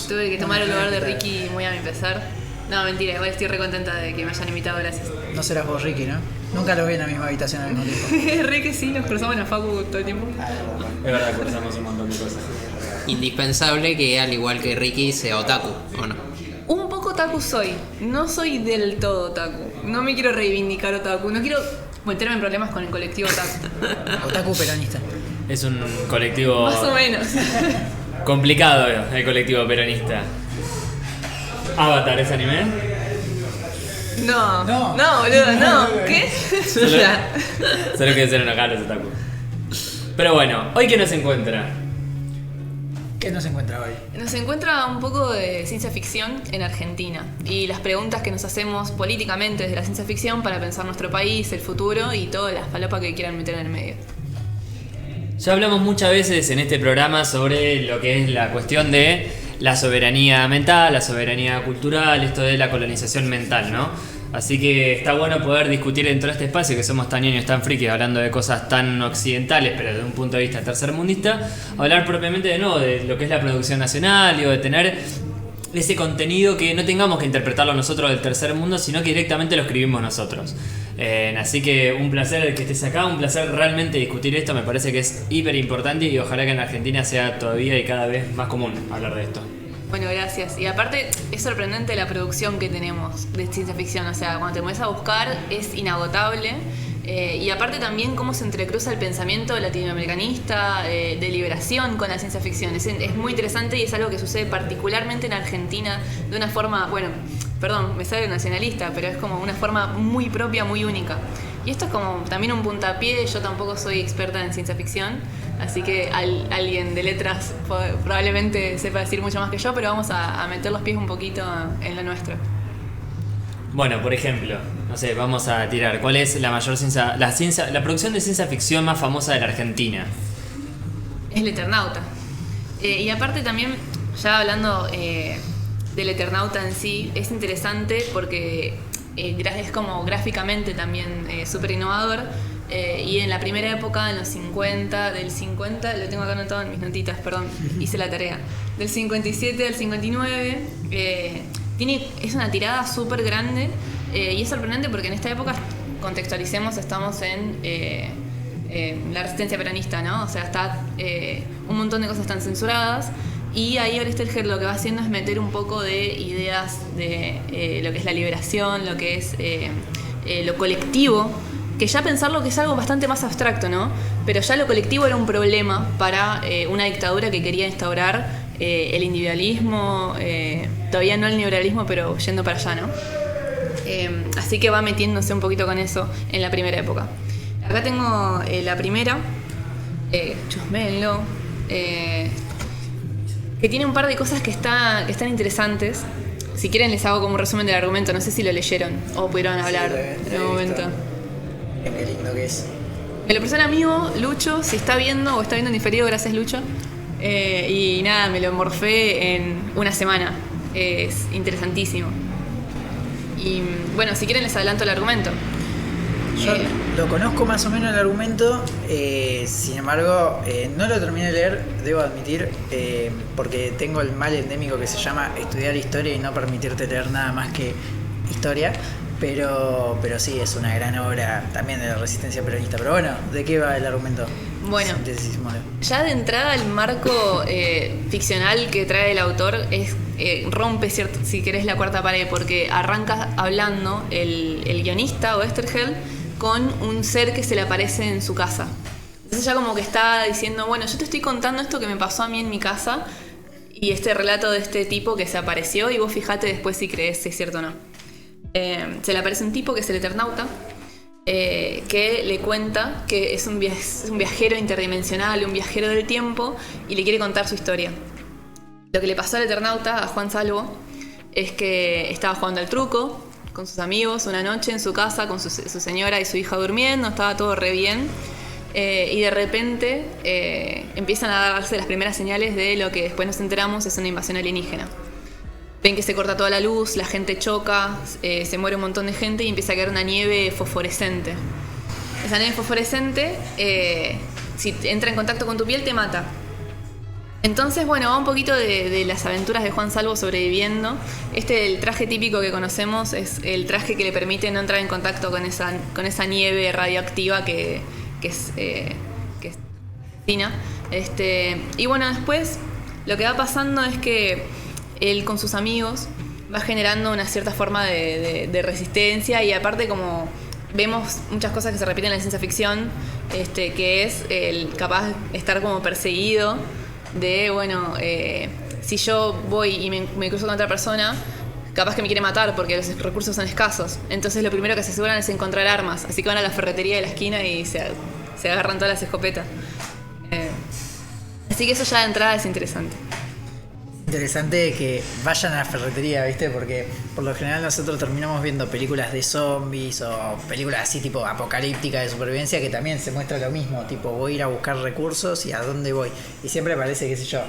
Tuve que tomar el lugar de Ricky muy a mi pesar. No, mentira, igual estoy re contenta de que me hayan invitado, gracias. No serás vos, Ricky, ¿no? Nunca los vi en la misma habitación al mismo tiempo. Ricky sí, nos cruzamos en la facu todo el tiempo. Es verdad, cruzamos un montón de cosas. Indispensable que al igual que Ricky sea otaku, ¿o no? Un poco otaku soy, no soy del todo otaku. No me quiero reivindicar otaku, no quiero meterme en problemas con el colectivo otaku. Otaku peronista. Es un colectivo Más o menos. complicado, el colectivo peronista. ¿Avatar es anime? No, No. boludo, no. ¿Qué? Solo que ser acá los otaku. Pero bueno, ¿hoy qué nos encuentra? ¿Qué nos encuentra hoy? Nos encuentra un poco de ciencia ficción en Argentina y las preguntas que nos hacemos políticamente desde la ciencia ficción para pensar nuestro país, el futuro y todas las falopas que quieran meter en el medio. Ya hablamos muchas veces en este programa sobre lo que es la cuestión de la soberanía mental, la soberanía cultural, esto de la colonización mental, ¿no? Así que está bueno poder discutir dentro de este espacio, que somos tan niños, tan frikis, hablando de cosas tan occidentales, pero desde un punto de vista tercermundista, hablar propiamente de lo que es la producción nacional, de tener ese contenido que no tengamos que interpretarlo nosotros del tercer mundo, sino que directamente lo escribimos nosotros. Así que un placer que estés acá, un placer realmente discutir esto, me parece que es hiper importante y ojalá que en Argentina sea todavía y cada vez más común hablar de esto. Bueno, gracias. Y aparte es sorprendente la producción que tenemos de ciencia ficción, o sea, cuando te pones a buscar es inagotable. Y aparte también cómo se entrecruza el pensamiento latinoamericanista, de liberación con la ciencia ficción. Es muy interesante y es algo que sucede particularmente en Argentina de una forma, bueno, perdón, me sale nacionalista, pero es como una forma muy propia, muy única. Y esto es como también un puntapié, yo tampoco soy experta en ciencia ficción, así que alguien de letras probablemente sepa decir mucho más que yo, pero vamos a meter los pies un poquito en lo nuestro. Bueno, por ejemplo, no sé, vamos a tirar. ¿Cuál es la mayor la producción de ciencia ficción más famosa de la Argentina? Es El Eternauta. Y aparte también, ya hablando del Eternauta en sí, es interesante porque es como gráficamente también súper innovador. Y en la primera época, en los 50, del 50, lo tengo acá anotado en mis notitas, perdón, hice la tarea. Del 57 al 59, es una tirada súper grande y es sorprendente porque en esta época, contextualicemos, estamos en la resistencia peronista, ¿no? O sea, un montón de cosas están censuradas y ahí Orestes lo que va haciendo es meter un poco de ideas de lo que es la liberación, lo que es lo colectivo, que ya pensarlo que es algo bastante más abstracto, ¿no? Pero ya lo colectivo era un problema para una dictadura que quería instaurar el individualismo, todavía no el neoliberalismo, pero yendo para allá, ¿no? Así que va metiéndose un poquito con eso en la primera época. Acá tengo la primera, chusméenlo, que tiene un par de cosas que están interesantes. Si quieren les hago como un resumen del argumento, no sé si lo leyeron o pudieron hablar en el momento. Qué lindo que es. Me lo prestó un amigo, Lucho, si está viendo o está viendo en diferido, gracias Lucho. Y nada, me lo morfé en una semana. Es interesantísimo. Y bueno, si quieren les adelanto el argumento. Yo lo conozco más o menos el argumento, sin embargo, no lo terminé de leer, debo admitir, porque tengo el mal endémico que se llama estudiar historia y no permitirte leer nada más que historia, pero sí, es una gran obra también de la resistencia peronista. Pero bueno, ¿de qué va el argumento? Bueno, ya de entrada el marco ficcional que trae el autor rompe, si querés, la cuarta pared, porque arranca hablando el guionista Oesterheld con un ser que se le aparece en su casa. Entonces ya como que está diciendo, bueno, yo te estoy contando esto que me pasó a mí en mi casa y este relato de este tipo que se apareció y vos fijate después si crees si es cierto o no. Se le aparece un tipo que es el Eternauta, que le cuenta que es un viajero interdimensional, un viajero del tiempo, y le quiere contar su historia. Lo que le pasó al Eternauta, a Juan Salvo, es que estaba jugando al truco con sus amigos una noche en su casa, con su señora y su hija durmiendo, estaba todo re bien, y de repente empiezan a darse las primeras señales de lo que después nos enteramos es una invasión alienígena. Ven que se corta toda la luz, la gente choca, se muere un montón de gente y empieza a caer una nieve fosforescente. Esa nieve fosforescente, si entra en contacto con tu piel, te mata. Entonces, bueno, va un poquito de las aventuras de Juan Salvo sobreviviendo. El traje típico que conocemos es el traje que le permite no entrar en contacto con esa nieve radioactiva que es asesina. Y bueno, después lo que va pasando es que él con sus amigos va generando una cierta forma de resistencia, y aparte como vemos muchas cosas que se repiten en la ciencia ficción, que es el capaz de estar como perseguido de, bueno, si yo voy y me cruzo con otra persona, capaz que me quiere matar porque los recursos son escasos. Entonces lo primero que se aseguran es encontrar armas, así que van a la ferretería de la esquina y se agarran todas las escopetas. Así que eso ya de entrada es interesante. Interesante que vayan a la ferretería, ¿viste? Porque por lo general nosotros terminamos viendo películas de zombies o películas así tipo apocalípticas de supervivencia, que también se muestra lo mismo, tipo voy a ir a buscar recursos y a dónde voy. Y siempre parece, qué sé yo,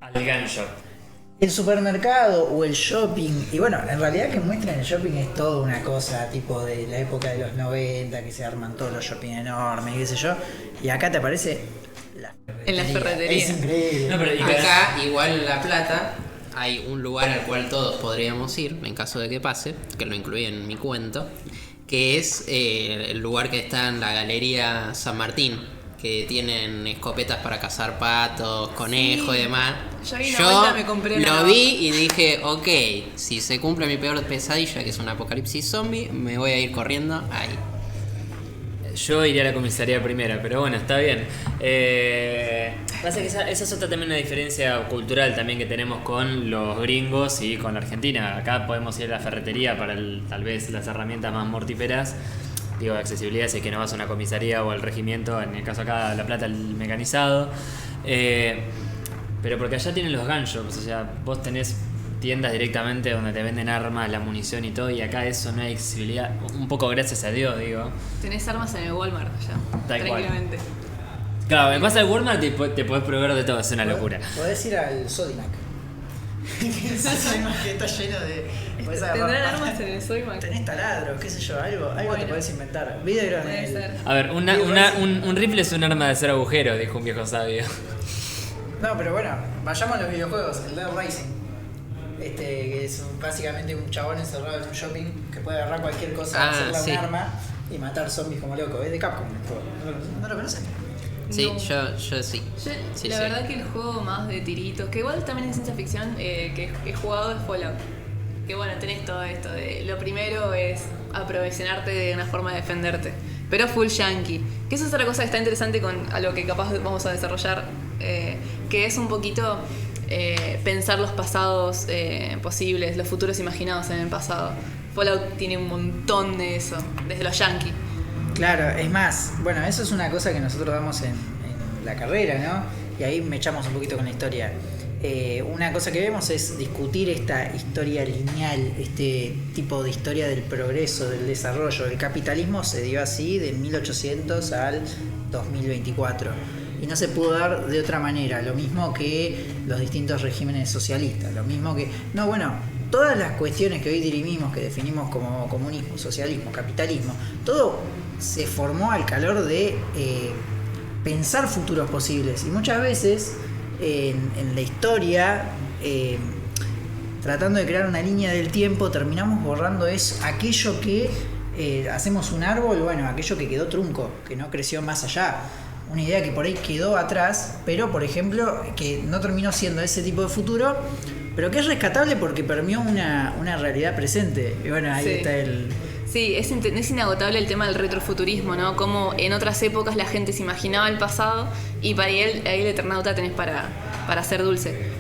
al gun shop, el supermercado o el shopping. Y bueno, en realidad que muestran el shopping es toda una cosa tipo de la época de los 90, que se arman todos los shopping enormes y qué sé yo. Y acá te aparece en la ferretería. Es increíble. No, pero acá, igual en La Plata, hay un lugar al cual todos podríamos ir, en caso de que pase, que lo incluí en mi cuento, que es el lugar que está en la Galería San Martín, que tienen escopetas para cazar patos, conejos y demás. Yo me compré lo vi y dije, ok, si se cumple mi peor pesadilla, que es un apocalipsis zombie, me voy a ir corriendo ahí. Yo iría a la comisaría primera, pero bueno, está bien. Pasa que esa es otra también una diferencia cultural también que tenemos con los gringos y con la Argentina. Acá podemos ir a la ferretería para tal vez las herramientas más mortíferas. Digo, accesibilidad, si es que no vas a una comisaría o al regimiento, en el caso acá La Plata, el mecanizado. Pero porque allá tienen los gun shops, o sea, vos tenés tiendas directamente donde te venden armas, la munición y todo, y acá eso no hay accesibilidad, un poco gracias a Dios, digo. Tenés armas en el Walmart ya, tranquilamente. Igual. Claro, en base al Walmart te podés proveer de todo, es una locura. Podés ir al Sodimac. El Sodimac que está lleno de... ¿Tendrán armas en el Sodimac? Tenés taladros, qué sé yo, algo bueno, te podés inventar. Vidrio en el... A ver, un rifle es un arma de hacer agujeros, dijo un viejo sabio. No, pero bueno, vayamos a los videojuegos, el Dead Rising. Que es básicamente un chabón encerrado en un shopping que puede agarrar cualquier cosa, hacerla un arma y matar zombies como loco. Es de Capcom el juego. ¿No lo conocen? Sí, no. yo sí. La verdad que el juego más de tiritos, que igual también es ciencia ficción, que he jugado es Fallout. Que bueno, tenés todo esto de... Lo primero es aprovisionarte de una forma de defenderte. Pero full yankee. Que eso es otra cosa que está interesante a lo que capaz vamos a desarrollar. Que es un poquito... pensar los pasados posibles, los futuros imaginados en el pasado. Fallout tiene un montón de eso, desde los yankees. Claro, es más, bueno, eso es una cosa que nosotros damos en la carrera, ¿no? Y ahí me echamos un poquito con la historia. Una cosa que vemos es discutir esta historia lineal, este tipo de historia del progreso, del desarrollo. El capitalismo se dio así de 1800 al 2024. Y no se pudo dar de otra manera, lo mismo que los distintos regímenes socialistas, lo mismo que... No, bueno, todas las cuestiones que hoy dirimimos, que definimos como comunismo, socialismo, capitalismo, todo se formó al calor de pensar futuros posibles. Y muchas veces en la historia, tratando de crear una línea del tiempo, terminamos borrando aquello que hacemos un árbol, bueno, aquello que quedó trunco, que no creció más allá. Una idea que por ahí quedó atrás, pero por ejemplo, que no terminó siendo ese tipo de futuro, pero que es rescatable porque permeó una realidad presente. Y bueno, ahí está el... Sí, es inagotable el tema del retrofuturismo, ¿no? Como en otras épocas la gente se imaginaba el pasado y para ahí el Eternauta tenés para hacer dulce.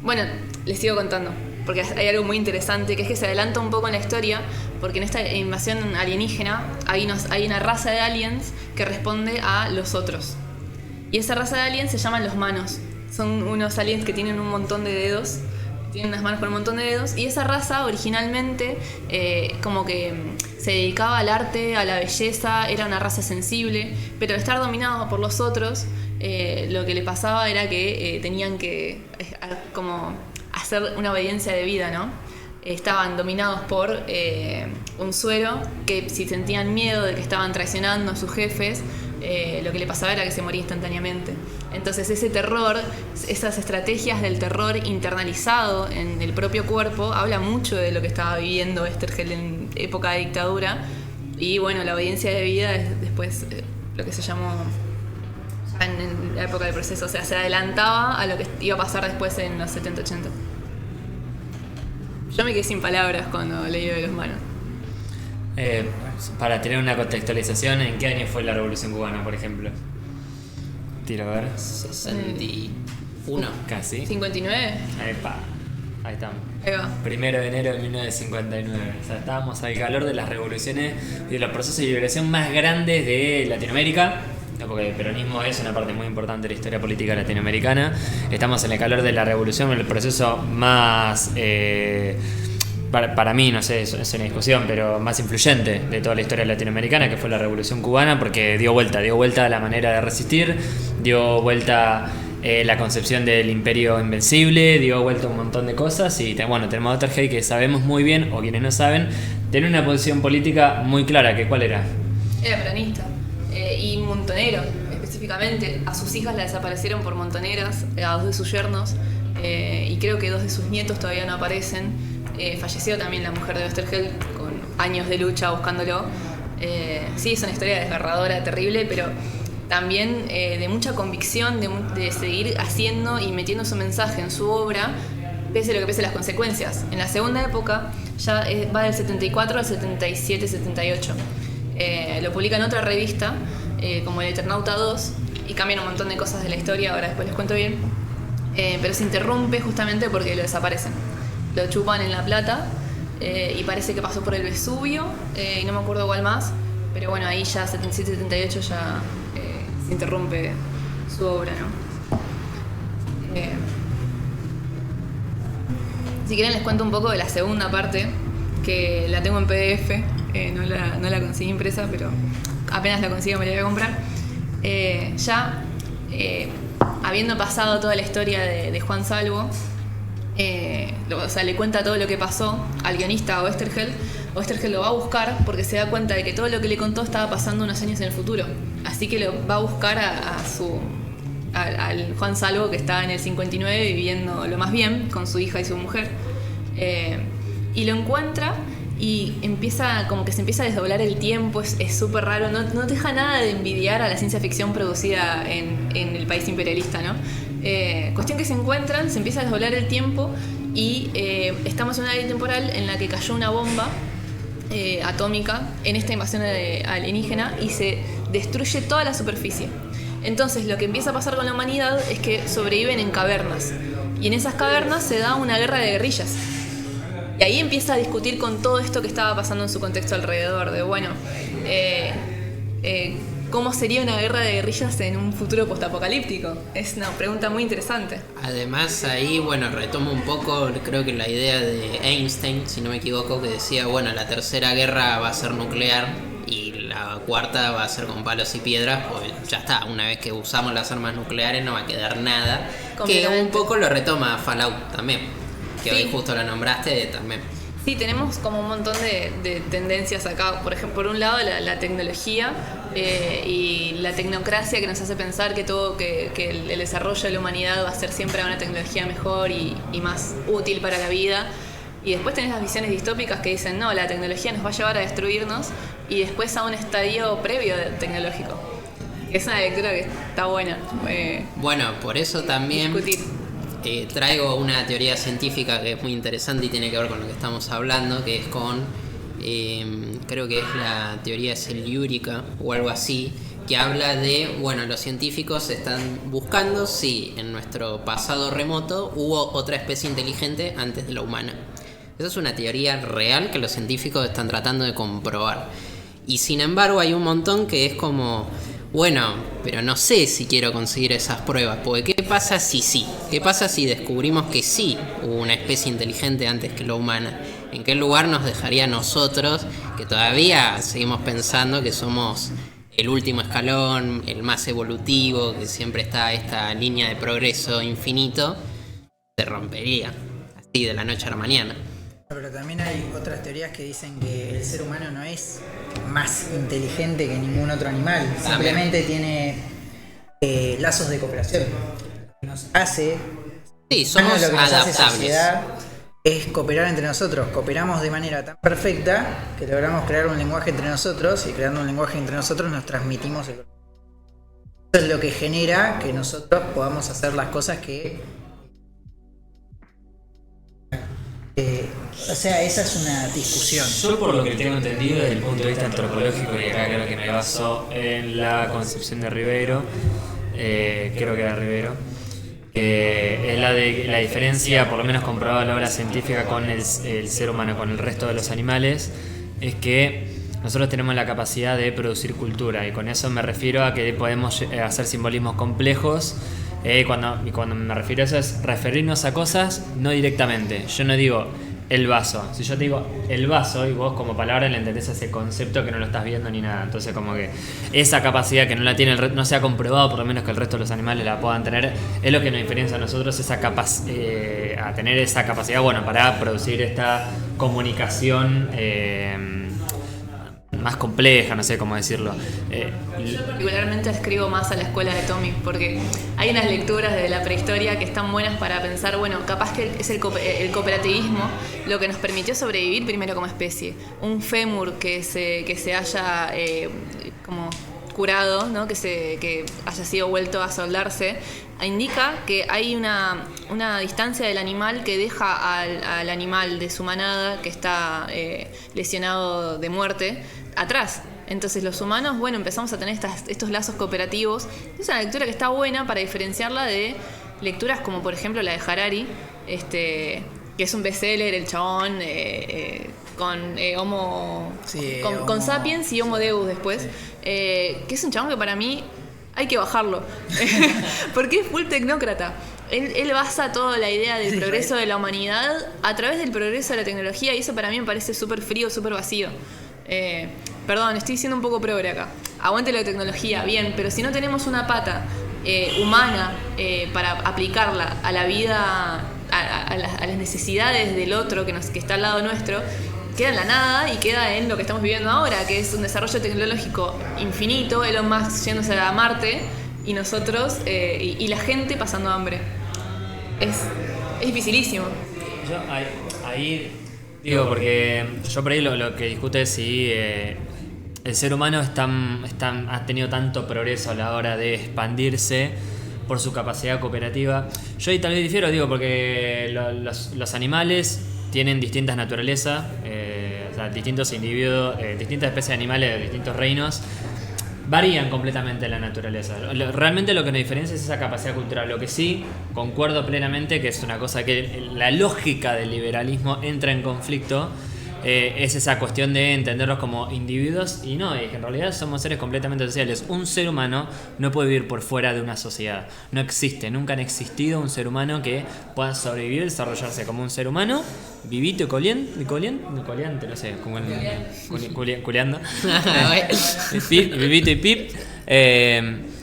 Bueno, les sigo contando, porque hay algo muy interesante, que es que se adelanta un poco en la historia, porque en esta invasión alienígena hay una raza de aliens que responde a los otros. Y esa raza de aliens se llaman los Manos. Son unos aliens que tienen un montón de dedos, tienen unas manos con un montón de dedos, y esa raza originalmente como que se dedicaba al arte, a la belleza, era una raza sensible, pero al estar dominado por los otros, lo que le pasaba era que tenían que como hacer una obediencia de vida, ¿no? Estaban dominados por un suero que si sentían miedo de que estaban traicionando a sus jefes, lo que le pasaba era que se moría instantáneamente. Entonces ese terror, esas estrategias del terror internalizado en el propio cuerpo, habla mucho de lo que estaba viviendo Oesterheld en época de dictadura. Y bueno, la obediencia de vida es después lo que se llamó en la época del proceso, o sea, se adelantaba a lo que iba a pasar después en los 70-80. Yo me quedé sin palabras cuando leí de los Manos. Para tener una contextualización, ¿en qué año fue la Revolución Cubana, por ejemplo? Tiro a ver. 61. Casi. 59. Ahí estamos. Ahí va. 1 de enero de 1959. O sea, estábamos al calor de las revoluciones y de los procesos de liberación más grandes de Latinoamérica. Porque el peronismo es una parte muy importante de la historia política latinoamericana. Estamos en el calor de la revolución, el proceso más, para mí, no sé, es una discusión, pero más influyente de toda la historia latinoamericana, que fue la Revolución Cubana, porque dio vuelta a la manera de resistir, dio vuelta la concepción del imperio invencible, dio vuelta un montón de cosas. Y bueno, tenemos a Oesterheld, que sabemos muy bien, o quienes no saben, tiene una posición política muy clara, que ¿cuál era? Era peronista. Y montonero, específicamente. A sus hijas la desaparecieron por montoneras, a 2 de sus yernos, y creo que 2 de sus nietos todavía no aparecen. Falleció también la mujer de Oesterheld con años de lucha buscándolo. Sí, es una historia desgarradora, terrible, pero también de mucha convicción, de seguir haciendo y metiendo su mensaje en su obra, pese a lo que pese las consecuencias. En la segunda época, ya va del 74 al 77-78. Lo publica en otra revista, como el Eternauta 2, y cambian un montón de cosas de la historia, ahora después les cuento bien. Pero se interrumpe justamente porque lo desaparecen. Lo chupan en La Plata, y parece que pasó por el Vesubio, y no me acuerdo cuál más, pero bueno, ahí ya 77-78 ya se interrumpe su obra, ¿no? Si quieren les cuento un poco de la segunda parte, que la tengo en PDF. No la conseguí impresa, pero apenas la consiga me la voy a comprar. Habiendo pasado toda la historia de Juan Salvo, o sea, le cuenta todo lo que pasó al guionista a Oesterheld. Oesterheld lo va a buscar porque se da cuenta de que todo lo que le contó estaba pasando unos años en el futuro. Así que lo va a buscar al Juan Salvo, que está en el 59 viviendo lo más bien con su hija y su mujer. Y lo encuentra y como que se empieza a desdoblar el tiempo. Es súper raro, no deja nada de envidiar a la ciencia ficción producida en el país imperialista, ¿no? Cuestión que se encuentran, se empieza a desdoblar el tiempo y estamos en una área temporal en la que cayó una bomba atómica en esta invasión alienígena y se destruye toda la superficie. Entonces lo que empieza a pasar con la humanidad es que sobreviven en cavernas, y en esas cavernas se da una guerra de guerrillas. Y ahí empieza a discutir con todo esto que estaba pasando en su contexto alrededor, de bueno, ¿cómo sería una guerra de guerrillas en un futuro postapocalíptico? Es una pregunta muy interesante. Además ahí, bueno, retomo un poco, creo que la idea de Einstein, si no me equivoco, que decía, bueno, la tercera guerra va a ser nuclear y la cuarta va a ser con palos y piedras, pues ya está, una vez que usamos las armas nucleares no va a quedar nada, que un poco lo retoma Fallout también. que Sí. hoy justo la nombraste también. Sí, tenemos como un montón de tendencias acá. Por ejemplo, por un lado la tecnología y la tecnocracia que nos hace pensar que el desarrollo de la humanidad va a ser siempre una tecnología mejor y más útil para la vida. Y después tenés las visiones distópicas que dicen, no, la tecnología nos va a llevar a destruirnos, y después a un estadio previo tecnológico. Es una lectura que está buena. Bueno, por eso también Discutir. traigo una teoría científica que es muy interesante y tiene que ver con lo que estamos hablando, que es creo que es la teoría celiúrica o algo así, que habla de, bueno, los científicos están buscando si en nuestro pasado remoto hubo otra especie inteligente antes de la humana. Esa es una teoría real que los científicos están tratando de comprobar. Y sin embargo hay un montón que es como, bueno, pero no sé si quiero conseguir esas pruebas, porque ¿qué pasa si sí? ¿Qué pasa si descubrimos que sí hubo una especie inteligente antes que la humana? ¿En qué lugar nos dejaría a nosotros, que todavía seguimos pensando que somos el último escalón, el más evolutivo, que siempre está esta línea de progreso infinito? Se rompería, así de la noche a la mañana. Pero también hay otras teorías que dicen que el ser humano no es más inteligente que ningún otro animal, simplemente tiene lazos de cooperación. Lo que nos hace, Sí, somos lo que nos hace adaptables. sociedad es cooperar entre nosotros. Cooperamos de manera tan perfecta que logramos crear un lenguaje entre nosotros, y creando un lenguaje entre nosotros nos transmitimos el... Eso es lo que genera que nosotros podamos hacer las cosas que... o sea, esa es una discusión. Yo, por lo que tengo entendido desde el punto de vista antropológico, y acá creo que me baso en la concepción de Rivero, creo que era Rivero, es la diferencia, por lo menos comprobada en la obra científica, con el ser humano, con el resto de los animales, es que nosotros tenemos la capacidad de producir cultura, y con eso me refiero a que podemos hacer simbolismos complejos. Cuando me refiero a eso es referirnos a cosas no directamente. Yo no digo el vaso. Si yo te digo el vaso y vos como palabra le entendés ese concepto que no lo estás viendo ni nada. Entonces como que esa capacidad que no la tiene no se ha comprobado, por lo menos que el resto de los animales la puedan tener, es lo que nos diferencia a nosotros, a tener esa capacidad, bueno, para producir esta comunicación más compleja, no sé cómo decirlo. Yo particularmente escribo más a la escuela de Tommy, porque hay unas lecturas de la prehistoria que están buenas para pensar, bueno, capaz que es el cooperativismo lo que nos permitió sobrevivir primero como especie. Un fémur que se haya como curado, ¿no? que haya sido vuelto a soldarse, indica que hay una distancia del animal que deja al animal de su manada que está lesionado de muerte atrás. Entonces los humanos, bueno, empezamos a tener estos lazos cooperativos. Es una lectura que está buena para diferenciarla de lecturas como por ejemplo la de Harari, que es un bestseller, el chabón con Homo, Sí, con Homo- Sapiens y Homo Deus después, sí. Que es un chabón que para mí hay que bajarlo, porque es full tecnócrata. Él basa toda la idea del progreso de la humanidad a través del progreso de la tecnología, y eso para mí me parece súper frío, súper vacío. Perdón, estoy siendo un poco progre acá. Aguante la tecnología, bien, pero si no tenemos una pata humana para aplicarla a la vida, a las necesidades del otro que está al lado nuestro, queda en la nada y queda en lo que estamos viviendo ahora, que es un desarrollo tecnológico infinito, Elon Musk yéndose a Marte y nosotros y la gente pasando hambre. Es dificilísimo. Yo ahí digo, porque yo por ahí lo que discuto es si el ser humano ha tenido tanto progreso a la hora de expandirse por su capacidad cooperativa. Yo ahí tal vez difiero, digo, porque los animales tienen distintas naturalezas, o sea, distintos individuos, distintas especies de animales de distintos reinos, varían completamente la naturaleza. Realmente lo que nos diferencia es esa capacidad cultural. Lo que sí concuerdo plenamente, que es una cosa que la lógica del liberalismo entra en conflicto, es esa cuestión de entenderlos como individuos y no, es que en realidad somos seres completamente sociales. Un ser humano no puede vivir por fuera de una sociedad. No existe, nunca han existido un ser humano que pueda sobrevivir, desarrollarse como un ser humano, vivito y coliante, no sé, como culeando. Vivito y pip.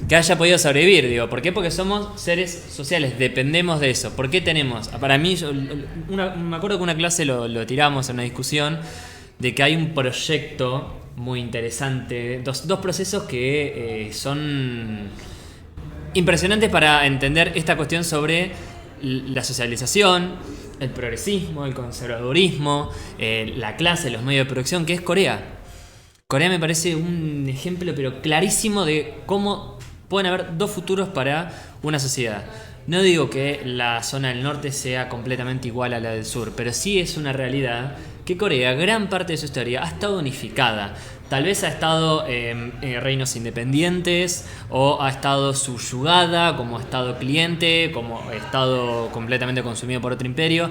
que haya podido sobrevivir. Digo, ¿por qué? Porque somos seres sociales, dependemos de eso. ¿Por qué tenemos? Para mí, me acuerdo que una clase lo tiramos en una discusión de que hay un proyecto muy interesante, dos procesos que son impresionantes para entender esta cuestión sobre la socialización, el progresismo, el conservadurismo, la clase, los medios de producción, que es Corea. Corea me parece un ejemplo pero clarísimo de cómo pueden haber dos futuros para una sociedad. No digo que la zona del norte sea completamente igual a la del sur, pero sí es una realidad que Corea, gran parte de su historia, ha estado unificada. Tal vez ha estado en reinos independientes, o ha estado subyugada como estado cliente, como estado completamente consumido por otro imperio,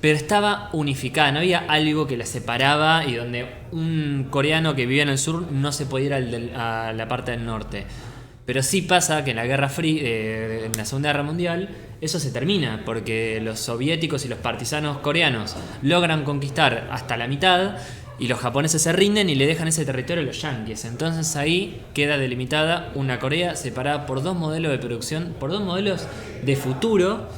pero estaba unificada, no había algo que la separaba y donde un coreano que vivía en el sur no se podía ir a la parte del norte. Pero sí pasa que en la Guerra Fría, en la Segunda Guerra Mundial, eso se termina, porque los soviéticos y los partisanos coreanos logran conquistar hasta la mitad, y los japoneses se rinden y le dejan ese territorio a los yanquis. Entonces ahí queda delimitada una Corea separada por dos modelos de producción, por dos modelos de futuro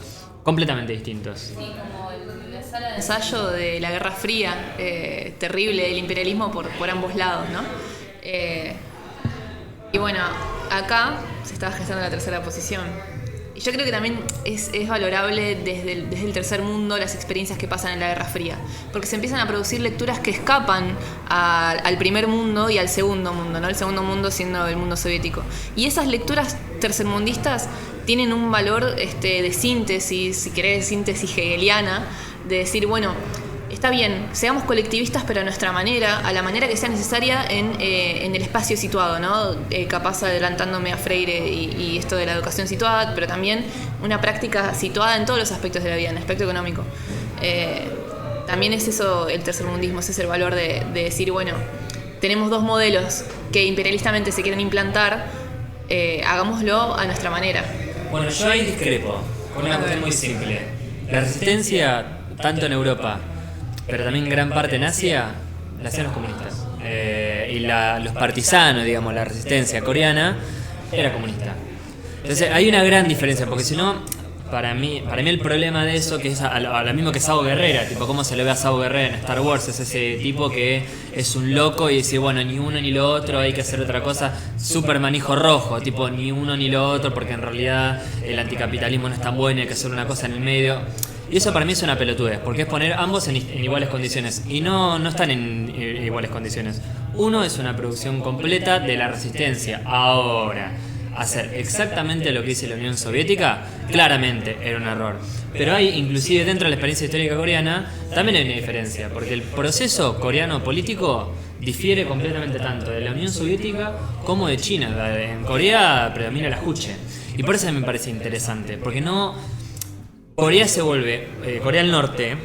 completamente distintos. Sí, como la sala de ensayo de la Guerra Fría, terrible, el imperialismo por ambos lados, ¿no? Y bueno, acá se estaba gestando la tercera posición. Y yo creo que también es valorable desde el tercer mundo las experiencias que pasan en la Guerra Fría. Porque se empiezan a producir lecturas que escapan al primer mundo y al segundo mundo, ¿no? El segundo mundo siendo el mundo soviético. Y esas lecturas tercermundistas tienen un valor de síntesis, si querés, síntesis hegeliana, de decir, bueno, está bien, seamos colectivistas, pero a nuestra manera, a la manera que sea necesaria en el espacio situado, ¿no? Capaz adelantándome a Freire y esto de la educación situada, pero también una práctica situada en todos los aspectos de la vida, en el aspecto económico. También es eso el tercermundismo, ese es el valor de decir, bueno, tenemos dos modelos que imperialistamente se quieren implantar, hagámoslo a nuestra manera. Bueno, yo ahí discrepo, con una cuestión muy simple. La resistencia, tanto en Europa, pero también en gran parte en Asia, la hacían los comunistas. Y los partisanos, digamos, la resistencia coreana, era comunista. Entonces hay una gran diferencia, porque si no, para mí el problema de eso, que es a lo mismo que Saw Gerrera, tipo cómo se le ve a Saw Gerrera en Star Wars, es ese tipo que es un loco y dice, bueno, ni uno ni lo otro, hay que hacer otra cosa. Superman hijo rojo, tipo ni uno ni lo otro, porque en realidad el anticapitalismo no es tan bueno, hay que hacer una cosa en el medio. Y eso para mí es una pelotudez, porque es poner ambos en iguales condiciones. Y no están en iguales condiciones. Uno es una producción completa de la resistencia. Ahora, hacer exactamente lo que hizo la Unión Soviética, claramente era un error. Pero hay, inclusive dentro de la experiencia histórica coreana, también hay una diferencia, porque el proceso coreano político difiere completamente tanto de la Unión Soviética como de China. En Corea predomina la juche. Y por eso me parece interesante, porque Corea Corea del Norte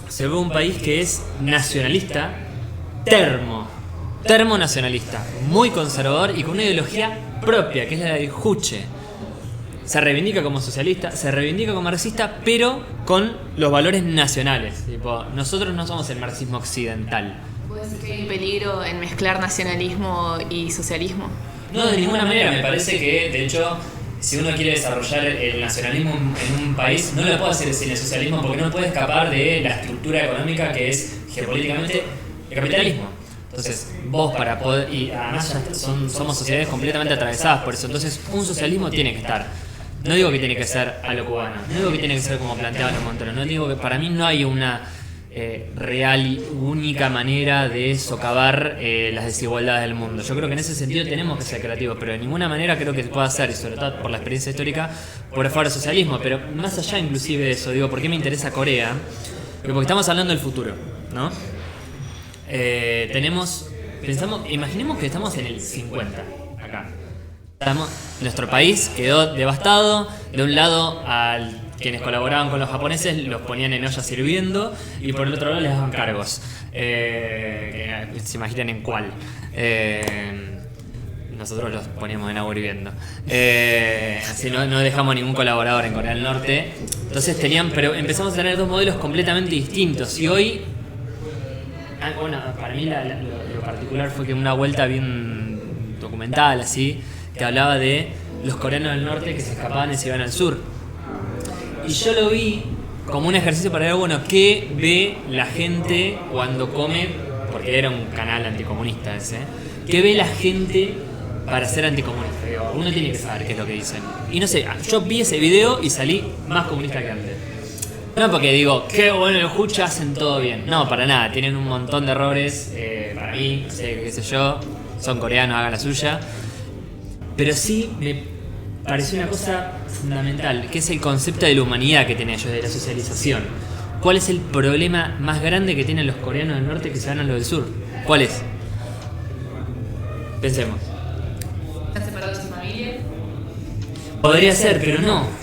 se vuelve un país que es nacionalista, termonacionalista, muy conservador y con una ideología propia, que es la del juche. Se reivindica como socialista, se reivindica como marxista, pero con los valores nacionales. Tipo, nosotros no somos el marxismo occidental. ¿Puede decir que hay un peligro en mezclar nacionalismo y socialismo? No, de ninguna manera. Me parece que, de hecho, si uno quiere desarrollar el nacionalismo en un país, no lo puede hacer sin el socialismo, porque no puede escapar de la estructura económica que es geopolíticamente el capitalismo. Entonces, vos para poder... Y además somos sociedades completamente atravesadas por eso. Entonces, un socialismo tiene que estar. No digo que tiene que ser a lo cubano. No digo que tiene que ser como planteaba los Montero. No digo que para mí no hay una real y única manera de socavar las desigualdades del mundo. Yo creo que en ese sentido tenemos que ser creativos, pero de ninguna manera creo que se pueda hacer, y sobre todo por la experiencia histórica, por fuera del socialismo. Pero más allá inclusive de eso, digo, ¿por qué me interesa Corea? Porque estamos hablando del futuro, ¿no? Imaginemos que estamos en el 50, acá. Nuestro país quedó devastado. De un lado, quienes colaboraban con los japoneses los ponían en ollas hirviendo, y por el otro lado les daban cargos. Se imaginan en cuál. Nosotros los poníamos en agua hirviendo. Así no dejamos ningún colaborador en Corea del Norte. Entonces pero empezamos a tener dos modelos completamente distintos. Y hoy, bueno, para mí lo particular fue que una vuelta bien documental así, que hablaba de los coreanos del norte que se escapaban y se iban al sur. Y yo lo vi como un ejercicio para ver, bueno, qué ve la gente cuando come, porque era un canal anticomunista ese, qué ve la gente para ser anticomunista. Digo, uno tiene que saber qué es lo que dicen. Y no sé, yo vi ese video y salí más comunista que antes. No porque digo, qué bueno el Jucha, hacen todo bien. No, para nada, tienen un montón de errores, para mí, qué sé yo, son coreanos, hagan la suya. Pero sí me pareció una cosa fundamental, que es el concepto de la humanidad que tienen ellos, de la socialización. ¿Cuál es el problema más grande que tienen los coreanos del norte que se van a los del sur? ¿Cuál es? Pensemos. ¿Están separados de su familia? Podría ser, pero no.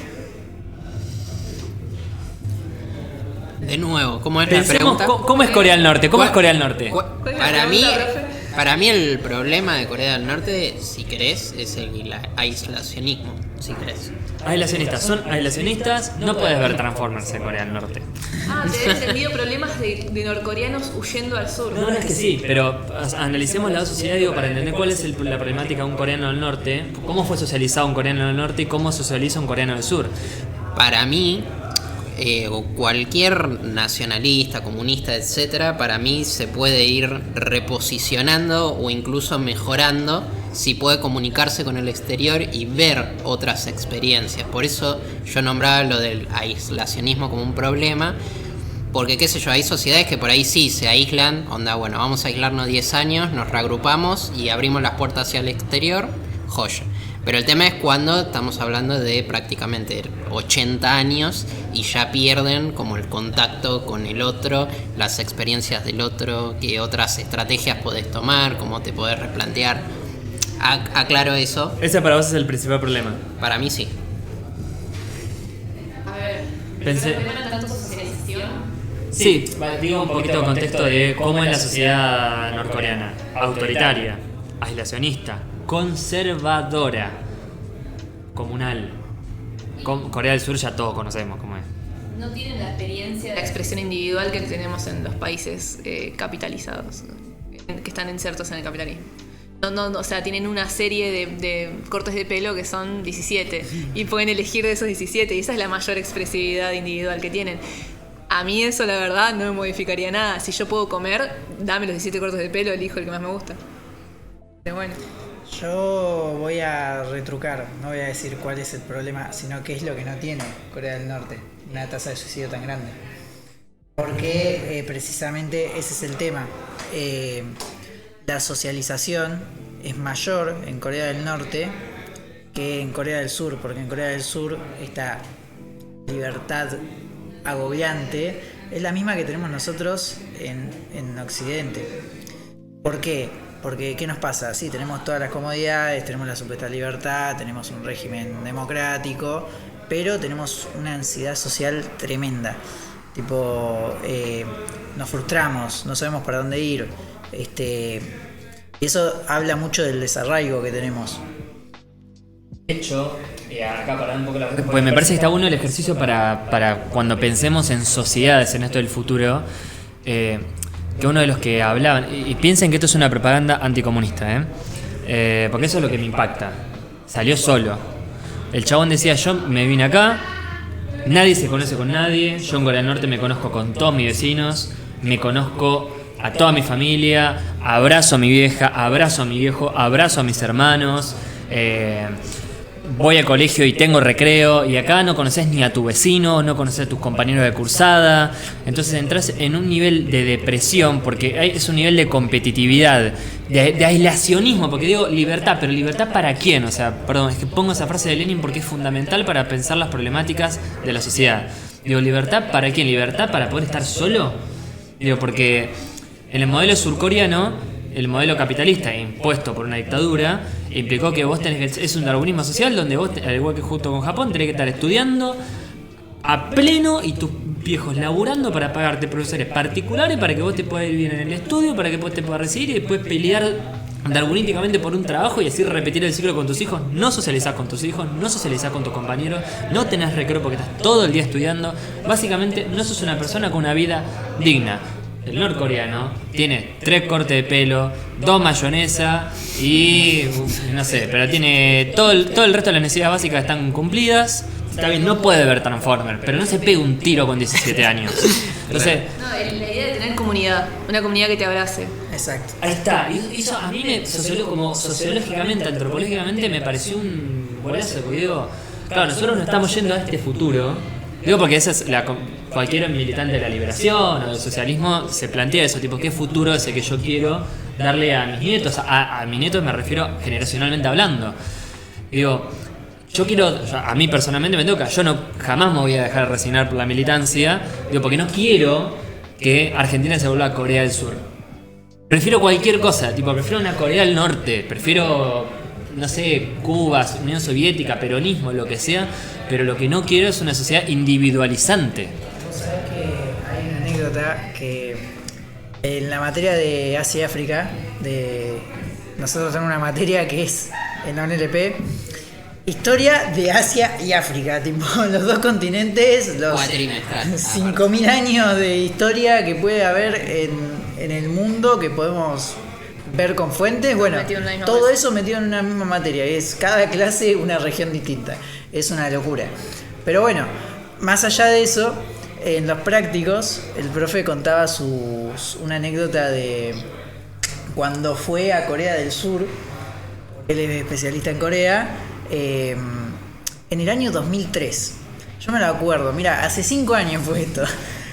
De nuevo, ¿cómo es Pensemos, la pregunta? ¿cómo es Corea del Norte? ¿Cómo es Corea del Norte? Para mí el problema de Corea del Norte, si querés, es el aislacionismo, si querés. Son aislacionistas, no puedes ver Transformers en Corea del Norte. Ah, te he entendido problemas de norcoreanos huyendo al sur. No, es que sí, pero analicemos la sociedad, digo, para entender cuál es la problemática de un coreano del norte, cómo fue socializado un coreano del norte y cómo socializa un coreano del sur. Para mí, cualquier nacionalista, comunista, etcétera, para mí se puede ir reposicionando o incluso mejorando si puede comunicarse con el exterior y ver otras experiencias. Por eso yo nombraba lo del aislacionismo como un problema, porque qué sé yo, hay sociedades que por ahí sí se aíslan, onda, bueno, vamos a aislarnos 10 años, nos reagrupamos y abrimos las puertas hacia el exterior, joya. Pero el tema es cuando estamos hablando de prácticamente 80 años y ya pierden como el contacto con el otro, las experiencias del otro, qué otras estrategias podés tomar, cómo te podés replantear. Aclaro eso. Ese para vos es el principal problema. Para mí sí. A ver, Pensé- ¿pero no tanto socialización? Sí, digo un poquito de contexto de cómo es la sociedad norcoreana. Autoritaria, aislacionista, conservadora, comunal. Corea del Sur ya todos conocemos cómo es. No tienen la experiencia de la expresión individual que tenemos en los países capitalizados, que están insertos en el capitalismo. No, o sea, tienen una serie de cortes de pelo que son 17 y pueden elegir de esos 17 y esa es la mayor expresividad individual que tienen. A mí eso, la verdad, no me modificaría nada. Si yo puedo comer, dame los 17 cortes de pelo, elijo el que más me gusta. Pero bueno. Yo voy a retrucar, no voy a decir cuál es el problema, sino qué es lo que no tiene Corea del Norte, una tasa de suicidio tan grande. Porque precisamente ese es el tema. La socialización es mayor en Corea del Norte que en Corea del Sur, porque en Corea del Sur esta libertad agobiante es la misma que tenemos nosotros en Occidente. ¿Por qué? Porque ¿qué nos pasa? Sí, tenemos todas las comodidades, tenemos la supuesta libertad, tenemos un régimen democrático, pero tenemos una ansiedad social tremenda. Tipo, nos frustramos, no sabemos para dónde ir. Y eso habla mucho del desarraigo que tenemos. De hecho, acá para dar un poco la... Pues me parece que está bueno el ejercicio para cuando pensemos en sociedades, en esto del futuro, que uno de los que hablaban, y piensen que esto es una propaganda anticomunista, porque eso es lo que me impacta. Salió solo. El chabón decía, yo me vine acá, nadie se conoce con nadie, yo en Corea del Norte me conozco con todos mis vecinos, me conozco a toda mi familia, abrazo a mi vieja, abrazo a mi viejo, abrazo a mis hermanos, voy al colegio y tengo recreo, y acá no conoces ni a tu vecino, no conoces a tus compañeros de cursada, entonces entras en un nivel de depresión, porque es un nivel de competitividad, de aislacionismo, porque digo libertad, pero libertad ¿para quién? O sea, perdón, es que pongo esa frase de Lenin porque es fundamental para pensar las problemáticas de la sociedad. Digo, ¿libertad para quién? ¿Libertad para poder estar solo? Digo, porque en el modelo surcoreano, el modelo capitalista impuesto por una dictadura implicó que vos tenés que, es un darwinismo social donde vos, al igual que justo con Japón, tenés que estar estudiando a pleno y tus viejos laburando para pagarte profesores particulares para que vos te puedas ir bien en el estudio, para que vos te puedas recibir y después pelear darwinísticamente por un trabajo y así repetir el ciclo con tus hijos. No socializás con tus hijos, no socializás con tus compañeros, no tenés recreo porque estás todo el día estudiando. Básicamente no sos una persona con una vida digna. el norcoreano tiene 3 cortes de pelo, 2 mayonesa y no sé, pero tiene todo el resto de las necesidades básicas están cumplidas. Está bien, no puede ver Transformers, pero no se pega un tiro con 17 años. Entonces, No, la idea de tener comunidad, una comunidad que te abrace. Exacto. ahí está. Y eso a mí como sociológicamente, antropológicamente me pareció un bolazo, porque digo, claro, nosotros nos estamos yendo a este futuro. Digo porque esa es cualquier militante de la liberación o del socialismo se plantea eso, tipo, ¿qué futuro es el que yo quiero darle a mis nietos? A mis nietos me refiero generacionalmente hablando. Digo, a mí personalmente me toca, yo jamás me voy a dejar resignar por la militancia, digo, porque no quiero que Argentina se vuelva a Corea del Sur. Prefiero cualquier cosa, tipo, prefiero una Corea del Norte, prefiero, no sé, Cuba, Unión Soviética, peronismo, lo que sea, pero lo que no quiero es una sociedad individualizante. Vos sabés que hay una anécdota que en la materia de Asia y África, nosotros tenemos una materia que es en la UNLP, Historia de Asia y África, tipo los dos continentes, los Cuatrimestral. 5.000 años de historia que puede haber en el mundo que podemos ver con fuentes. Bueno, Metido en la misma todo bolsa. eso metido en una misma materia. Es cada clase una región distinta. Es una locura. Pero bueno, más allá de eso, en los prácticos, el profe contaba una anécdota de cuando fue a Corea del Sur. Él es especialista en Corea. En el año 2003. Yo me lo acuerdo, mira, hace 5 años fue esto.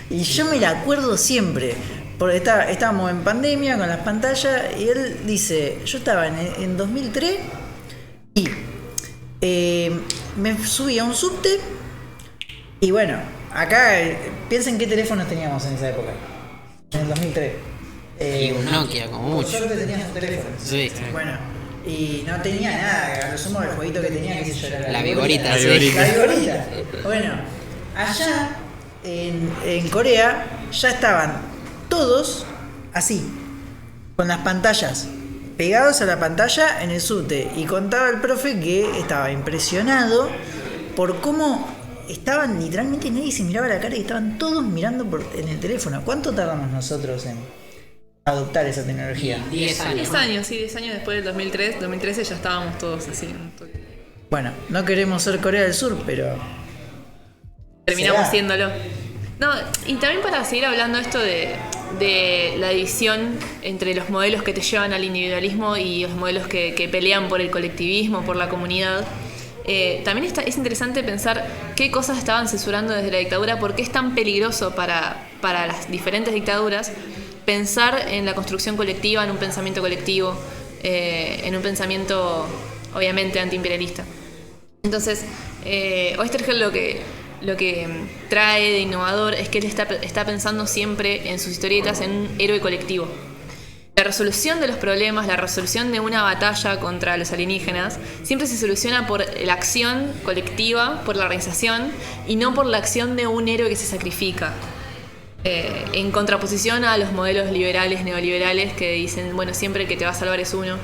Y yo me la acuerdo siempre. Porque estábamos en pandemia con las pantallas. Y él dice, yo estaba en 2003 y me subí a un subte. Y bueno, acá piensen qué teléfonos teníamos en esa época. En el 2003. Y un Nokia, como Por mucho. suerte tenías un teléfono. Sí. Bueno, y no tenía nada, a lo sumo el jueguito que tenía, qué sé yo, era La vigorita, La sí. vigorita. La vigorita. Bueno, allá en Corea ya estaban todos así, con las pantallas pegados a la pantalla en el subte. Y contaba el profe que estaba impresionado por cómo estaban, literalmente nadie se miraba la cara y estaban todos mirando en el teléfono. ¿Cuánto tardamos nosotros en adoptar esa tecnología? 10 años. 10 años, sí, 10 años después del 2003, 2013 ya estábamos todos así. Bueno, no queremos ser Corea del Sur, pero Terminamos ¿será? siéndolo. No, y también para seguir hablando esto de la división entre los modelos que te llevan al individualismo y los modelos que pelean por el colectivismo, por la comunidad, también es interesante pensar qué cosas estaban censurando desde la dictadura, por qué es tan peligroso para las diferentes dictaduras pensar en la construcción colectiva, en un pensamiento colectivo, en un pensamiento obviamente antiimperialista. Entonces, Oesterheld lo que trae de innovador es que él está pensando siempre en sus historietas en un héroe colectivo. La resolución de los problemas, la resolución de una batalla contra los alienígenas, siempre se soluciona por la acción colectiva, por la organización, y no por la acción de un héroe que se sacrifica. En contraposición a los modelos liberales, neoliberales, que dicen, bueno, siempre el que te va a salvar es uno,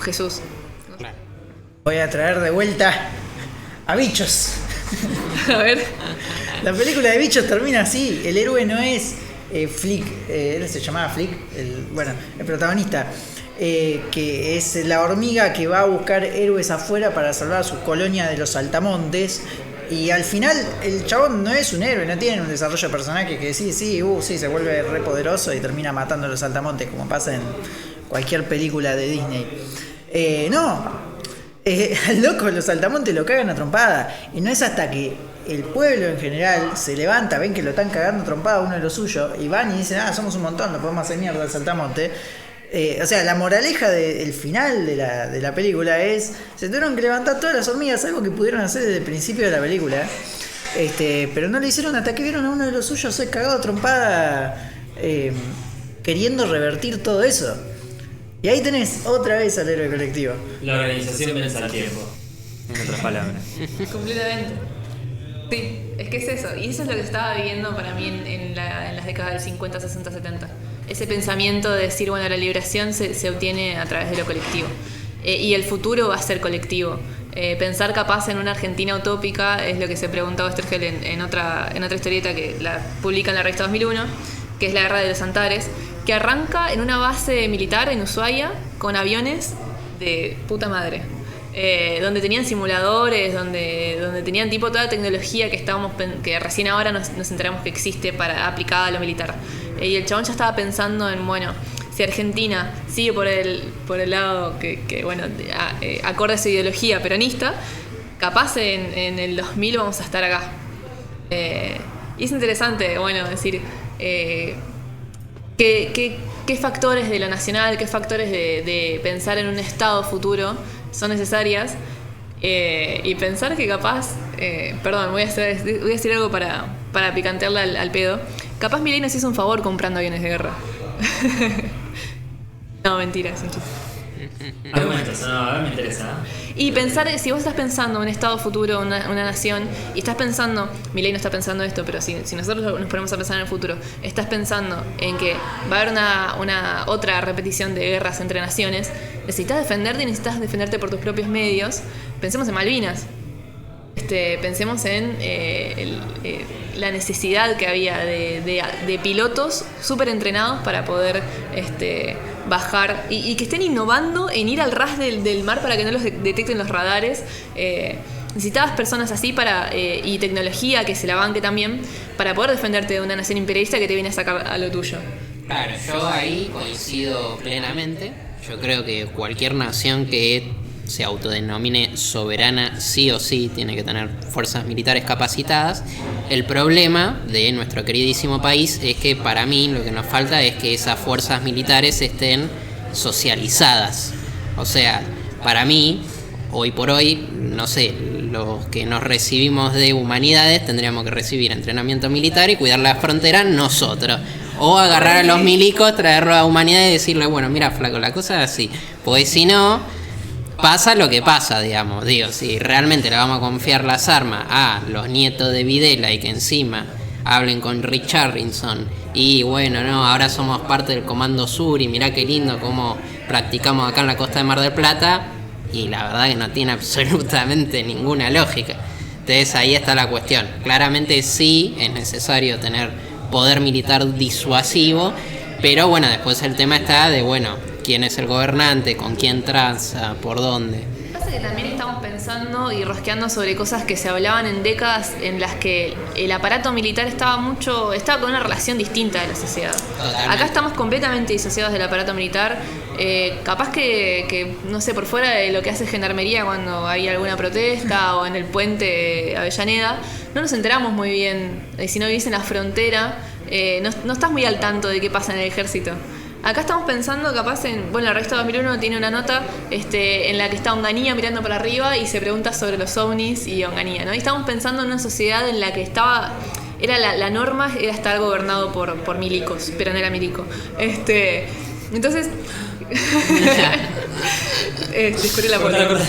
Jesús. Claro. voy a traer de vuelta a Bichos. A ver. La película de Bichos termina así. El héroe no es Flick, él se llamaba Flick, el protagonista, que es la hormiga que va a buscar héroes afuera para salvar a su colonia de los saltamontes. Y al final el chabón no es un héroe, no tiene un desarrollo de personaje que sí, se vuelve re poderoso y termina matando a los saltamontes, como pasa en cualquier película de Disney. Al loco los saltamontes lo cagan a trompada. Y no es hasta que el pueblo en general se levanta, ven que lo están cagando a trompada a uno de los suyos, y van y dicen, somos un montón, no podemos hacer mierda al saltamonte. O sea, la moraleja del final de la película es, se tuvieron que levantar todas las hormigas, algo que pudieron hacer desde el principio de la película, pero no lo hicieron hasta que vieron a uno de los suyos ser cagado a trompada, queriendo revertir todo eso. Y ahí tenés otra vez al héroe colectivo. La organización vence al tiempo, en otras palabras. Completamente. Sí, es que es eso. Y eso es lo que estaba viviendo para mí en las décadas del 50, 60, 70. Ese pensamiento de decir, bueno, la liberación se obtiene a través de lo colectivo. Y el futuro va a ser colectivo. Pensar capaz en una Argentina utópica es lo que se preguntaba Oesterheld en otra historieta que la publica en la revista 2001, que es la Guerra de los Antares, que arranca en una base militar en Ushuaia con aviones de puta madre. Donde tenían simuladores, donde tenían tipo toda la tecnología que recién ahora nos enteramos que existe aplicada a lo militar. Y el chabón ya estaba pensando en, bueno, si Argentina sigue por el lado que bueno, acorde a su ideología peronista, capaz en el 2000 vamos a estar acá. Y es interesante, bueno, decir qué factores de lo nacional, qué factores de pensar en un estado futuro son necesarias, y pensar que capaz, perdón, voy a decir algo para picantearle al pedo, capaz Milei nos hizo un favor comprando aviones de guerra. No, mentira, es un chiste. Argumentos, no, me interesa. Y pensar, si vos estás pensando en un estado futuro, una nación, y estás pensando, Milei no está pensando esto, pero si nosotros nos ponemos a pensar en el futuro, estás pensando en que va a haber una otra repetición de guerras entre naciones, necesitas defenderte y necesitas defenderte por tus propios medios. Pensemos en Malvinas. Pensemos en la necesidad que había de pilotos súper entrenados para poder bajar y que estén innovando en ir al ras del mar para que no los detecten los radares. Necesitabas personas así y tecnología que se la banque también para poder defenderte de una nación imperialista que te viene a sacar a lo tuyo. Claro, yo ahí coincido plenamente. Yo creo que cualquier nación que se autodenomine soberana sí o sí tiene que tener fuerzas militares capacitadas. El problema de nuestro queridísimo país es que para mí lo que nos falta es que esas fuerzas militares estén socializadas. O sea, para mí, hoy por hoy, no sé, los que nos recibimos de humanidades tendríamos que recibir entrenamiento militar y cuidar la frontera nosotros. O agarrar a los milicos, traerlos a humanidades y decirle, bueno, mira, flaco, la cosa es así. Pues si no, pasa lo que pasa, digamos. Digo, si realmente le vamos a confiar las armas a los nietos de Videla y que encima hablen con Richarlison y bueno, no, ahora somos parte del Comando Sur y mirá qué lindo cómo practicamos acá en la costa de Mar del Plata, y la verdad que no tiene absolutamente ninguna lógica. Entonces ahí está la cuestión. Claramente sí es necesario tener poder militar disuasivo, pero bueno, después el tema está de, bueno, quién es el gobernante, con quién tranza, por dónde. Pasa que también estamos pensando y rosqueando sobre cosas que se hablaban en décadas en las que el aparato militar estaba con una relación distinta de la sociedad. Totalmente. Acá estamos completamente disociados del aparato militar. Capaz que, no sé, por fuera de lo que hace Gendarmería cuando hay alguna protesta o en el puente Avellaneda, no nos enteramos muy bien. Si no vivís en la frontera, no estás muy al tanto de qué pasa en el ejército. Acá estamos pensando capaz bueno, la revista 2001 tiene una nota en la que está Onganía mirando para arriba y se pregunta sobre los ovnis y Onganía, ¿no? Y estamos pensando en una sociedad en la que la norma era estar gobernado por milicos, pero no era milico. Entonces... descubrí la puerta.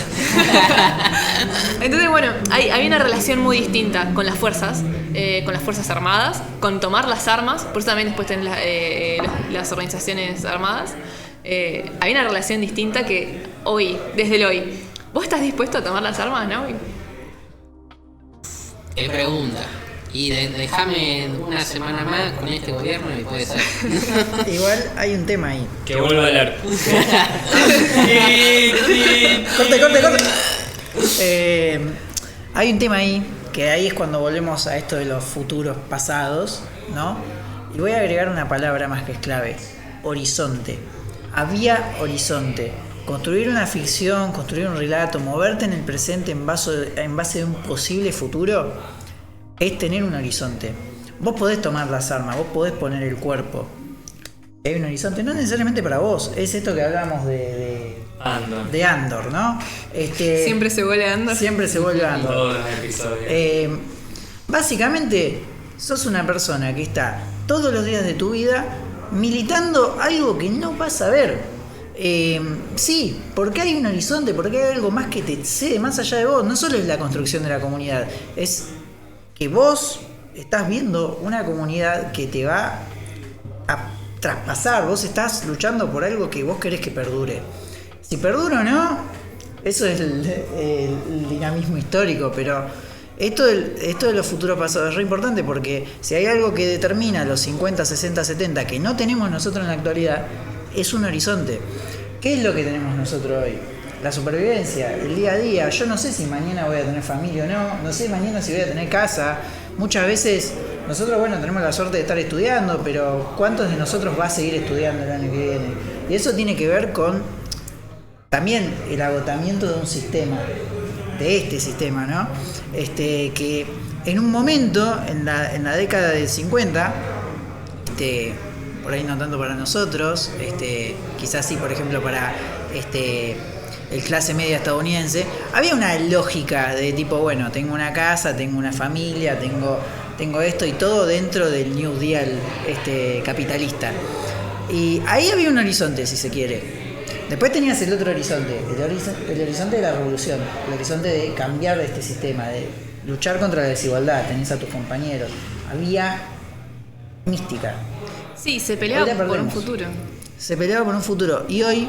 Entonces, bueno, hay una relación muy distinta con las fuerzas armadas, con tomar las armas, por eso también después tenés las organizaciones armadas. Hay una relación distinta que hoy, desde el hoy, ¿vos estás dispuesto a tomar las armas, no? Qué pregunta. Y déjame una semana más con este gobierno y puede ser. Igual hay un tema ahí. Que vuelva a hablar. Corte. Hay un tema ahí, que ahí es cuando volvemos a esto de los futuros pasados, ¿no? Y voy a agregar una palabra más que es clave: horizonte. Había horizonte. Construir una ficción, construir un relato, moverte en el presente en base de un posible futuro, es tener un horizonte. Vos podés tomar las armas, vos podés poner el cuerpo. Hay un horizonte, no necesariamente para vos. Es esto que hablamos de Andor, ¿no? Siempre se vuelve Andor. Siempre se vuelve Andor. Todos los episodios. Básicamente, sos una persona que está todos los días de tu vida militando algo que no vas a ver. Sí, porque hay un horizonte, porque hay algo más que te excede más allá de vos. No solo es la construcción de la comunidad, es que vos estás viendo una comunidad que te va a traspasar. Vos estás luchando por algo que vos querés que perdure. Si perdura o no, eso es el dinamismo histórico, pero esto de los futuros pasados es re importante porque si hay algo que determina los 50, 60, 70 que no tenemos nosotros en la actualidad, es un horizonte. ¿Qué es lo que tenemos nosotros hoy? La supervivencia, el día a día. Yo no sé si mañana voy a tener familia o no, no sé mañana si voy a tener casa. Muchas veces nosotros, bueno, tenemos la suerte de estar estudiando, pero ¿cuántos de nosotros va a seguir estudiando el año que viene? Y eso tiene que ver con también el agotamiento de un sistema, de este sistema, ¿no? Que en un momento, en la década del 50, por ahí no tanto para nosotros, quizás sí, por ejemplo, para el clase media estadounidense, había una lógica de tipo, bueno, tengo una casa, tengo una familia, tengo esto y todo dentro del New Deal capitalista. Y ahí había un horizonte, si se quiere. Después tenías el otro horizonte, el horizonte de la revolución, el horizonte de cambiar este sistema, de luchar contra la desigualdad, tenés a tus compañeros. Había mística. Sí, se peleaba por un futuro. Se peleaba por un futuro. Y hoy,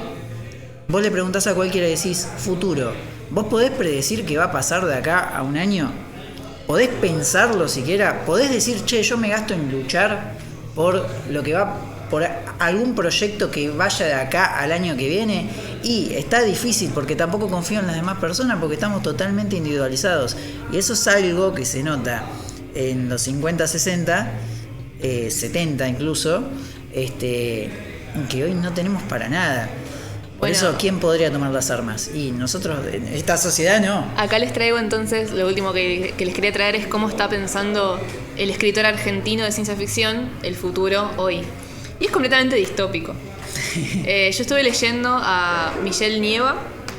vos le preguntás a cualquiera y decís, futuro, ¿vos podés predecir qué va a pasar de acá a un año? ¿Podés pensarlo siquiera? ¿Podés decir, che, yo me gasto en luchar por lo que va, por algún proyecto que vaya de acá al año que viene? Y está difícil porque tampoco confío en las demás personas porque estamos totalmente individualizados. Y eso es algo que se nota en los 50, 60, 70 incluso, que hoy no tenemos para nada. Por eso, ¿quién podría tomar las armas? Y nosotros, en esta sociedad, no. Acá les traigo entonces, lo último que les quería traer es cómo está pensando el escritor argentino de ciencia ficción el futuro hoy. Y es completamente distópico. Yo estuve leyendo a Michel Nieva,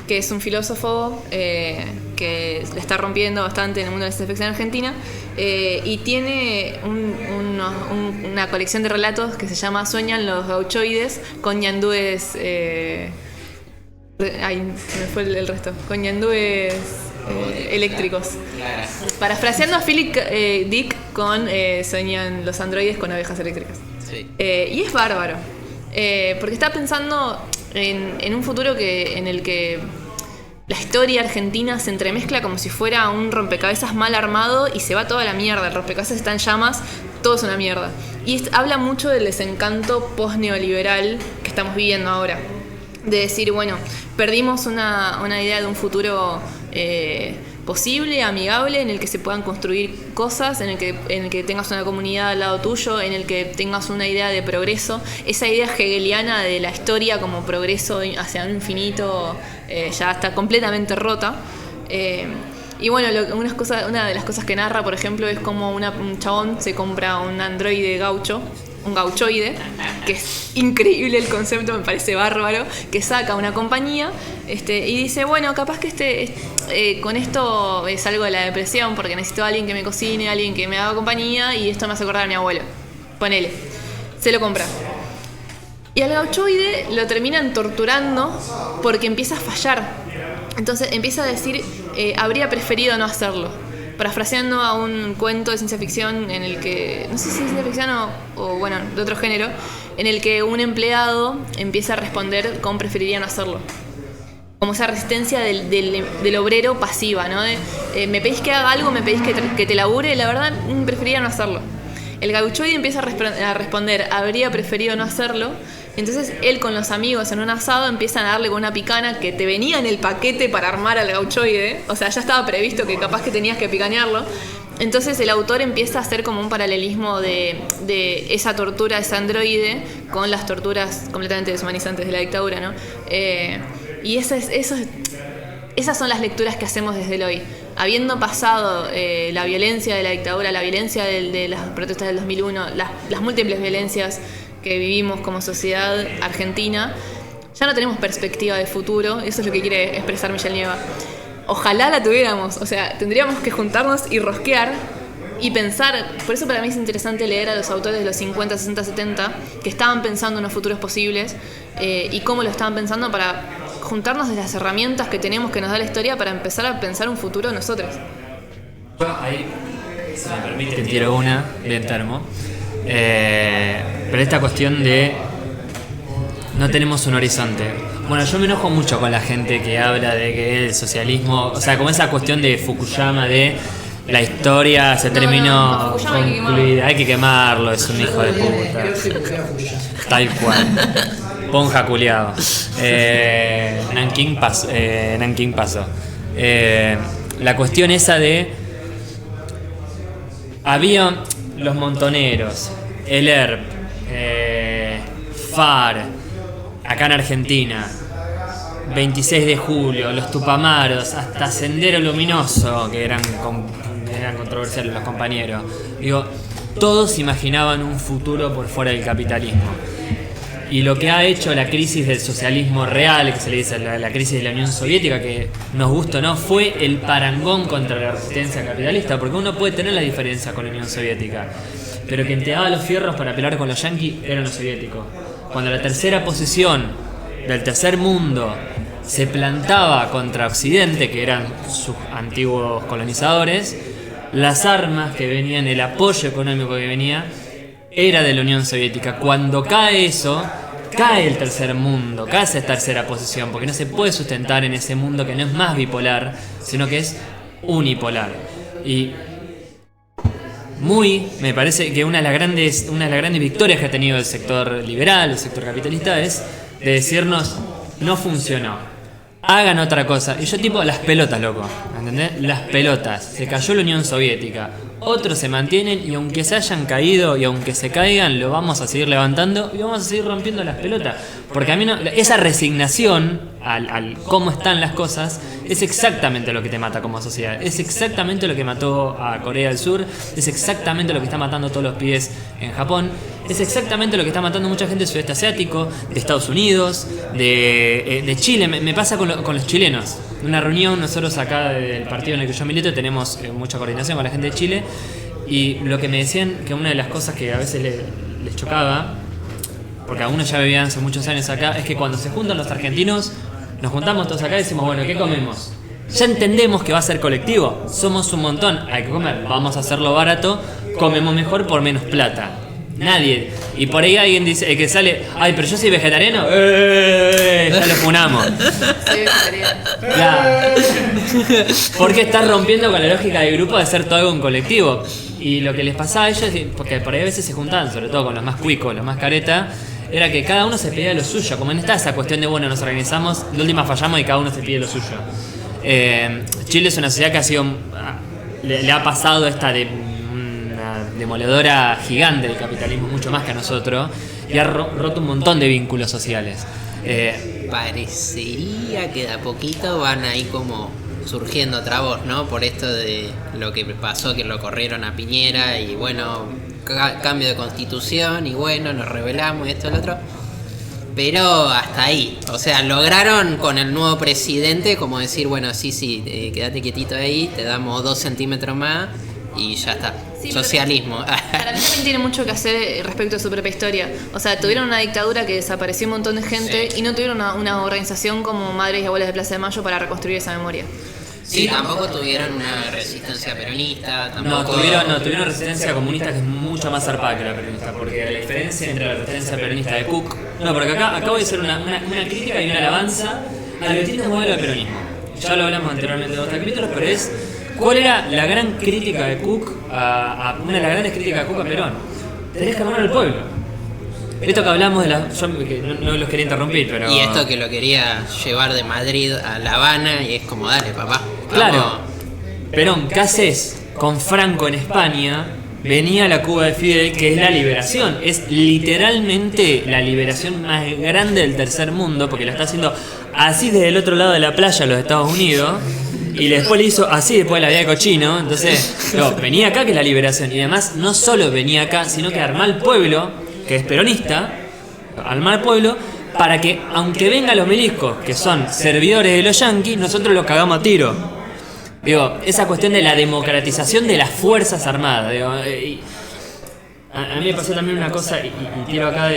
que es un filósofo que le está rompiendo bastante en el mundo de la ciencia ficción argentina, y tiene una colección de relatos que se llama Sueñan los gauchoides con ñandúes... Ay, se me fue el resto. Con ñandúes eléctricos. Parafraseando a Philip Dick con Sueñan los androides con abejas eléctricas. Sí. Y es bárbaro. Porque está pensando en un futuro en el que la historia argentina se entremezcla como si fuera un rompecabezas mal armado y se va toda la mierda. El rompecabezas está en llamas, todo es una mierda. Y habla mucho del desencanto post-neoliberal que estamos viviendo ahora. De decir, bueno, perdimos una idea de un futuro posible, amigable, en el que se puedan construir cosas, en el que tengas una comunidad al lado tuyo, en el que tengas una idea de progreso. Esa idea hegeliana de la historia como progreso hacia un infinito ya está completamente rota. Y bueno, una de las cosas que narra, por ejemplo, es como un chabón se compra un androide gaucho, un gauchoide, que es increíble el concepto, me parece bárbaro, que saca una compañía y dice, bueno, capaz que con esto salgo de la depresión porque necesito a alguien que me cocine, alguien que me haga compañía y esto me hace acordar a mi abuelo. Ponele. Se lo compra. Y al gauchoide lo terminan torturando porque empieza a fallar. Entonces empieza a decir, habría preferido no hacerlo. Parafraseando a un cuento de ciencia ficción en el que, no sé si es ciencia ficción o bueno, de otro género, en el que un empleado empieza a responder con preferiría no hacerlo. Como esa resistencia del obrero pasiva, ¿no? Me pedís que haga algo, me pedís que te labure, la verdad preferiría no hacerlo. El gauchoide empieza a responder, habría preferido no hacerlo. Entonces él con los amigos en un asado empiezan a darle con una picana que te venía en el paquete para armar al gauchoide. O sea, ya estaba previsto que capaz que tenías que picanearlo. Entonces el autor empieza a hacer como un paralelismo de esa tortura de ese androide con las torturas completamente deshumanizantes de la dictadura, ¿no? Y esas son las lecturas que hacemos desde el hoy. Habiendo pasado la violencia de la dictadura, la violencia de las protestas del 2001, las múltiples violencias que vivimos como sociedad argentina, ya no tenemos perspectiva de futuro. Eso es lo que quiere expresar Michel Nieva. Ojalá la tuviéramos, o sea, tendríamos que juntarnos y rosquear y pensar. Por eso para mí es interesante leer a los autores de los 50, 60, 70 que estaban pensando en los futuros posibles y cómo lo estaban pensando para juntarnos de las herramientas que tenemos que nos da la historia para empezar a pensar un futuro nosotros. Yo ahí, si me permite, tiro una bien termo. Pero esta cuestión de no tenemos un horizonte. Bueno, yo me enojo mucho con la gente que habla de que el socialismo, o sea, como esa cuestión de Fukuyama de la historia se terminó no, Fukuyama hay que concluida. Hay que quemarlo, es un hijo de puta. Tal cual. Ponja culiado. Nanking pasó. La cuestión esa de... Había los montoneros, el ERP, FAR, acá en Argentina, 26 de julio, los Tupamaros, hasta Sendero Luminoso, que eran controversiales los compañeros. Digo, todos imaginaban un futuro por fuera del capitalismo. Y lo que ha hecho la crisis del socialismo real, que se le dice la crisis de la Unión Soviética, que nos gustó o no, fue el parangón contra la resistencia capitalista, porque uno puede tener la diferencia con la Unión Soviética, pero quien te daba los fierros para pelear con los yanquis eran los soviéticos. Cuando la tercera posición del tercer mundo se plantaba contra Occidente, que eran sus antiguos colonizadores, las armas que venían, el apoyo económico que venía, era de la Unión Soviética. Cuando cae eso, cae el tercer mundo, cae esa tercera posición, porque no se puede sustentar en ese mundo que no es más bipolar, sino que es unipolar. Y me parece que una de las grandes victorias que ha tenido el sector liberal, el sector capitalista, es de decirnos, no funcionó, hagan otra cosa. Y yo tipo, las pelotas, loco, ¿entendés? Las pelotas, se cayó la Unión Soviética, otros se mantienen, y aunque se hayan caído y aunque se caigan, lo vamos a seguir levantando y vamos a seguir rompiendo las pelotas. Porque a mí no, esa resignación al cómo están las cosas es exactamente lo que te mata como sociedad. Es exactamente lo que mató a Corea del Sur, es exactamente lo que está matando a todos los pibes en Japón, es exactamente lo que está matando a mucha gente del sudeste asiático, de Estados Unidos, de Chile. Me pasa con los chilenos. En una reunión, nosotros acá del partido en el que yo milito tenemos mucha coordinación con la gente de Chile, y lo que me decían, que una de las cosas que a veces les chocaba, porque algunos ya vivían hace muchos años acá, es que cuando se juntan los argentinos, nos juntamos todos acá y decimos, bueno, ¿qué comemos? Ya entendemos que va a ser colectivo, somos un montón, hay que comer, vamos a hacerlo barato, comemos mejor por menos plata. Nadie. Y por ahí alguien dice que sale, ay, pero yo soy vegetariano, ya lo funamos. Soy vegetariano. Claro. Porque estás rompiendo con la lógica del grupo de hacer todo algo en colectivo. Y lo que les pasaba a ellos, porque por ahí a veces se juntaban, sobre todo con los más cuicos, los más careta, era que cada uno se pedía lo suyo. Como no está esa cuestión de, bueno, nos organizamos, de última fallamos y cada uno se pide lo suyo. Chile es una sociedad que ha sido, le ha pasado esta una demoledora gigante del capitalismo, mucho más que a nosotros, y ha roto un montón de vínculos sociales. Parecería que de a poquito van ahí como surgiendo otra voz, ¿no? Por esto de lo que pasó, que lo corrieron a Piñera y bueno, cambio de constitución y bueno, nos rebelamos y esto y lo otro. Pero hasta ahí, o sea, lograron con el nuevo presidente como decir, bueno, sí, quédate quietito ahí, te damos 2 centímetros más y ya está. Sí, socialismo. Para mí también tiene mucho que hacer respecto a su propia historia. O sea, tuvieron una dictadura que desapareció un montón de gente, sí, y no tuvieron una organización como Madres y Abuelas de Plaza de Mayo para reconstruir esa memoria. Sí, tampoco tuvieron una resistencia peronista. No, tuvieron resistencia comunista, que es mucho más zarpada que la peronista, porque la diferencia entre la resistencia peronista de Cook... No, porque acá voy a hacer una crítica y una alabanza a los distintos modelos de peronismo. Ya lo hablamos anteriormente en otros capítulos, pero es... ¿Cuál era la gran crítica de Cook una de las grandes críticas de Cook a Perón? Tenés que amar al pueblo. Esto que hablamos de yo que no los quería interrumpir, pero... Y esto que lo quería llevar de Madrid a La Habana, y es como, dale, papá. Claro. Perón, ¿qué haces con Franco en España? Venía la Cuba de Fidel, que es la liberación. Es literalmente la liberación más grande del tercer mundo, porque la está haciendo así desde el otro lado de la playa, los Estados Unidos. Y después le hizo así después de la vida de cochino. Entonces, venía acá, que es la liberación. Y además, no solo venía acá, sino que armó al pueblo, que es peronista, armó al pueblo, para que, aunque vengan los milicos, que son servidores de los yanquis, nosotros los cagamos a tiro. Digo, esa cuestión de la democratización de las Fuerzas Armadas. Digo, a mí me pasó también una cosa, y tiro acá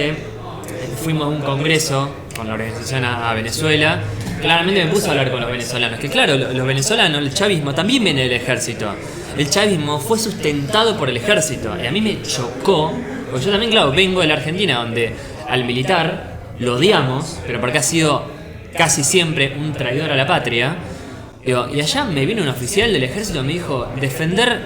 fuimos a un congreso con la organización a Venezuela. Claramente me puse a hablar con los venezolanos, que claro, los venezolanos, el chavismo también viene del ejército. El chavismo fue sustentado por el ejército, y a mí me chocó, porque yo también, claro, vengo de la Argentina, donde al militar lo odiamos, pero porque ha sido casi siempre un traidor a la patria. Digo, y allá me vino un oficial del ejército y me dijo, defender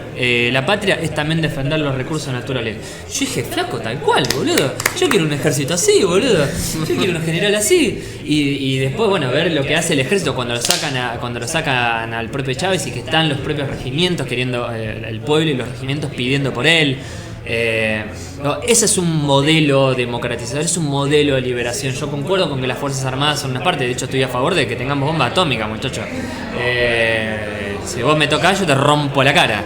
la patria es también defender los recursos naturales. Yo dije, flaco, tal cual, boludo. Yo quiero un ejército así, boludo. Yo quiero un general así. Y después, bueno, ver lo que hace el ejército cuando lo sacan al propio Chávez y que están los propios regimientos queriendo, el pueblo y los regimientos pidiendo por él. Ese es un modelo democratizador, es un modelo de liberación. Yo concuerdo con que las Fuerzas Armadas son una parte. De hecho, estoy a favor de que tengamos bomba atómica, muchachos. Si vos me tocás, yo te rompo la cara.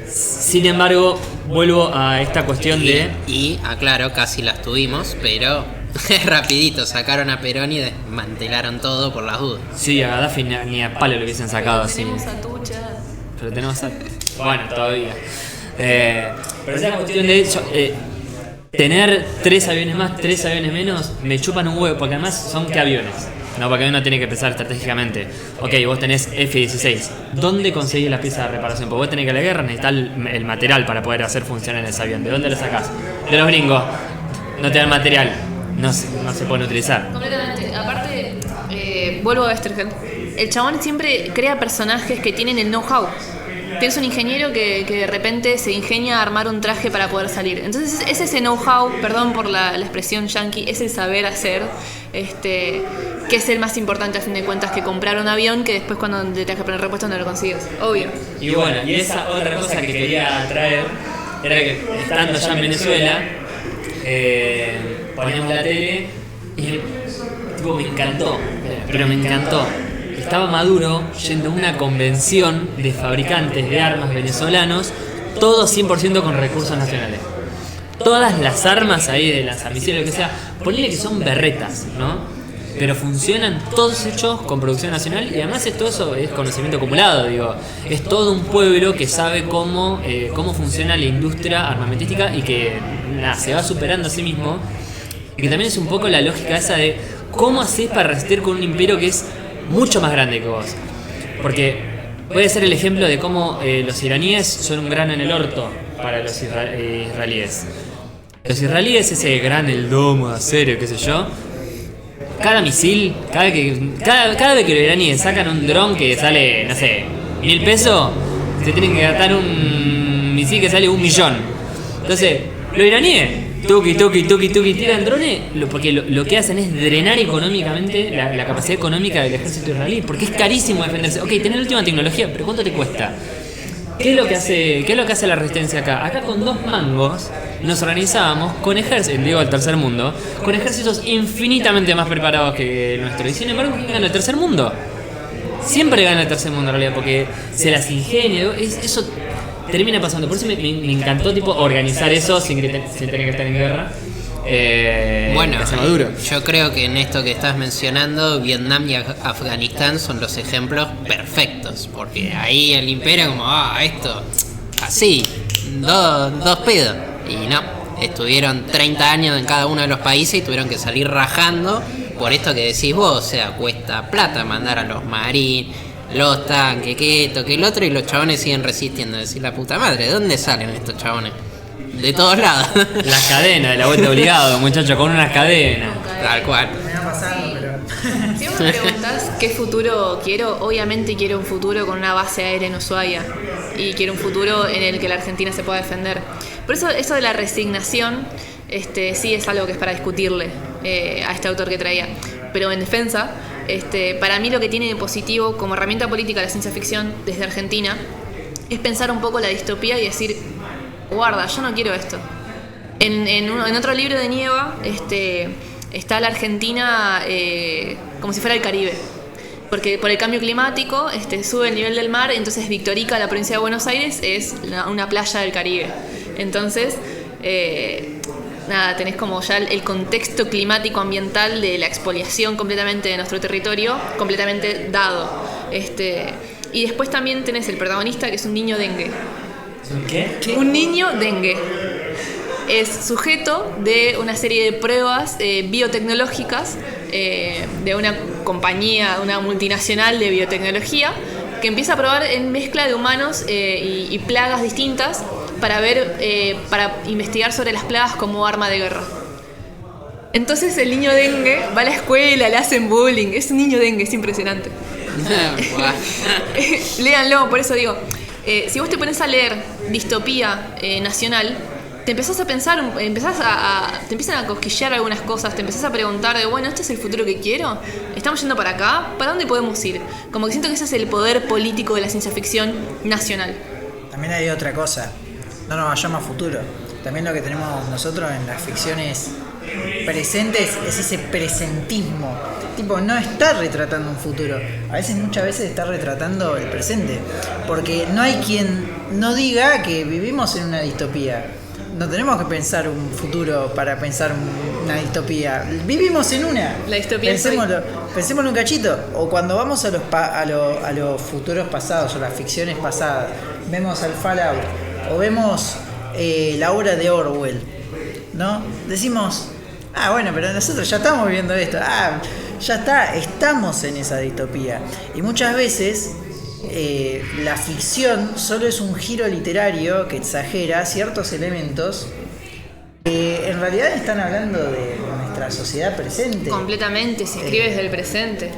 Sin embargo, vuelvo a esta cuestión de... Y aclaro, casi las tuvimos, pero rapidito sacaron a Perón y desmantelaron todo por las dudas. Sí, a Gaddafi ni a palo lo hubiesen sacado así. Tenemos a Tucha. Pero tenemos a... Bueno, todavía. Pero esa cuestión de tener 3 aviones más, 3 aviones menos, me chupan un huevo, porque además son ¿qué aviones? No, porque uno tiene que pensar estratégicamente. Ok, vos tenés F-16. ¿Dónde conseguís las piezas de reparación? Porque vos tenés que ir a la guerra, necesitas el material para poder hacer funcionar ese avión. ¿De dónde lo sacás? De los gringos. No te dan material. No se pueden utilizar. Completamente. Aparte, vuelvo a Westergeld. El chabón siempre crea personajes que tienen el know-how. Tienes un ingeniero que de repente se ingenia a armar un traje para poder salir. Entonces es ese know-how, perdón por la expresión yankee, es el saber hacer, que es el más importante a fin de cuentas que comprar un avión que después cuando te tengas que poner repuesto no lo consigues, obvio. Y bueno, y esa otra cosa que quería traer era que estando ya en Venezuela, poníamos la tele y tipo, me encantó, pero me encantó. Estaba Maduro yendo a una convención de fabricantes de armas venezolanos, todos 100% con recursos nacionales. Todas las armas ahí de lanzamisiles, lo que sea, ponele que son berretas, ¿no? Pero funcionan todos hechos con producción nacional y además todo eso es conocimiento acumulado, digo. Es todo un pueblo que sabe cómo funciona la industria armamentística y que se va superando a sí mismo. Y que también es un poco la lógica esa de cómo haces para resistir con un imperio que es mucho más grande que vos. Porque puede ser el ejemplo de cómo los iraníes son un grano en el orto para los israelíes. Los israelíes, ese gran el domo de acero, qué sé yo, cada misil, cada vez que los iraníes sacan un dron que sale, no sé, 1.000 pesos, se tienen que gastar un misil que sale 1 millón. Entonces, los iraníes tuki, tiran drones, porque lo que hacen es drenar económicamente la capacidad económica del ejército israelí, porque es carísimo defenderse. Ok, tenés la última tecnología, pero ¿cuánto te cuesta? ¿Qué es lo que hace la resistencia acá? Acá con 2 mangos nos organizábamos con ejércitos, digo el tercer mundo, con ejércitos infinitamente más preparados que el nuestro. Y sin embargo, ¿quién gana el tercer mundo? Siempre gana el tercer mundo en realidad, porque se las ingenia, eso termina pasando. Por eso me encantó tipo organizar eso sin tener que estar en guerra. Bueno, yo creo que en esto que estás mencionando, Vietnam y Afganistán son los ejemplos perfectos, porque ahí el imperio como, esto, así, dos pedos, y no, estuvieron 30 años en cada uno de los países y tuvieron que salir rajando por esto que decís vos, o sea, cuesta plata mandar a los marines, los tanques, que esto, que el otro, y los chabones siguen resistiendo. Decir la puta madre, ¿de dónde salen estos chabones? De todos lados. Las cadenas de la vuelta obligado, muchachos, con unas cadenas. Tal cual. Me va pasando, pero... Si vos me preguntás qué futuro quiero, obviamente quiero un futuro con una base aérea en Ushuaia. Y quiero un futuro en el que la Argentina se pueda defender. Por eso de la resignación, sí es algo que es para discutirle a este autor que traía. Pero en defensa, para mí lo que tiene de positivo como herramienta política la ciencia ficción desde Argentina es pensar un poco la distopía y decir, guarda, yo no quiero esto. En otro libro de Nieva está la Argentina como si fuera el Caribe. Porque por el cambio climático sube el nivel del mar, entonces Victorica, la provincia de Buenos Aires, es una playa del Caribe. Entonces, tenés como ya el contexto climático ambiental de la expoliación completamente de nuestro territorio, completamente dado. Y después también tenés el protagonista, que es un niño dengue. ¿Qué? Un niño dengue. Es sujeto de una serie de pruebas biotecnológicas de una compañía, una multinacional de biotecnología, que empieza a probar en mezcla de humanos y plagas distintas para investigar sobre las plagas como arma de guerra. Entonces el niño dengue va a la escuela, le hacen bullying, es un niño dengue, es impresionante. Léanlo, por eso digo, si vos te pones a leer distopía nacional, te empezás a pensar, te empiezan a cosquillear algunas cosas, te empezás a preguntar de, bueno, ¿este es el futuro que quiero? ¿Estamos yendo para acá? ¿Para dónde podemos ir? Como que siento que ese es el poder político de la ciencia ficción nacional. También hay otra cosa, no nos vayamos a futuro. También lo que tenemos nosotros en las ficciones presentes es ese presentismo. Tipo, no está retratando un futuro. Muchas veces está retratando el presente. Porque no hay quien no diga que vivimos en una distopía. No tenemos que pensar un futuro para pensar una distopía. Vivimos en una. La distopía Pensémoslo un cachito. O cuando vamos a los futuros pasados o las ficciones pasadas, vemos al Fallout o vemos la obra de Orwell, ¿no? Decimos, bueno, pero nosotros ya estamos viviendo esto. Ya está, estamos en esa distopía. Y muchas veces la ficción solo es un giro literario que exagera ciertos elementos que en realidad están hablando de nuestra sociedad presente. Completamente, se escribe desde el presente.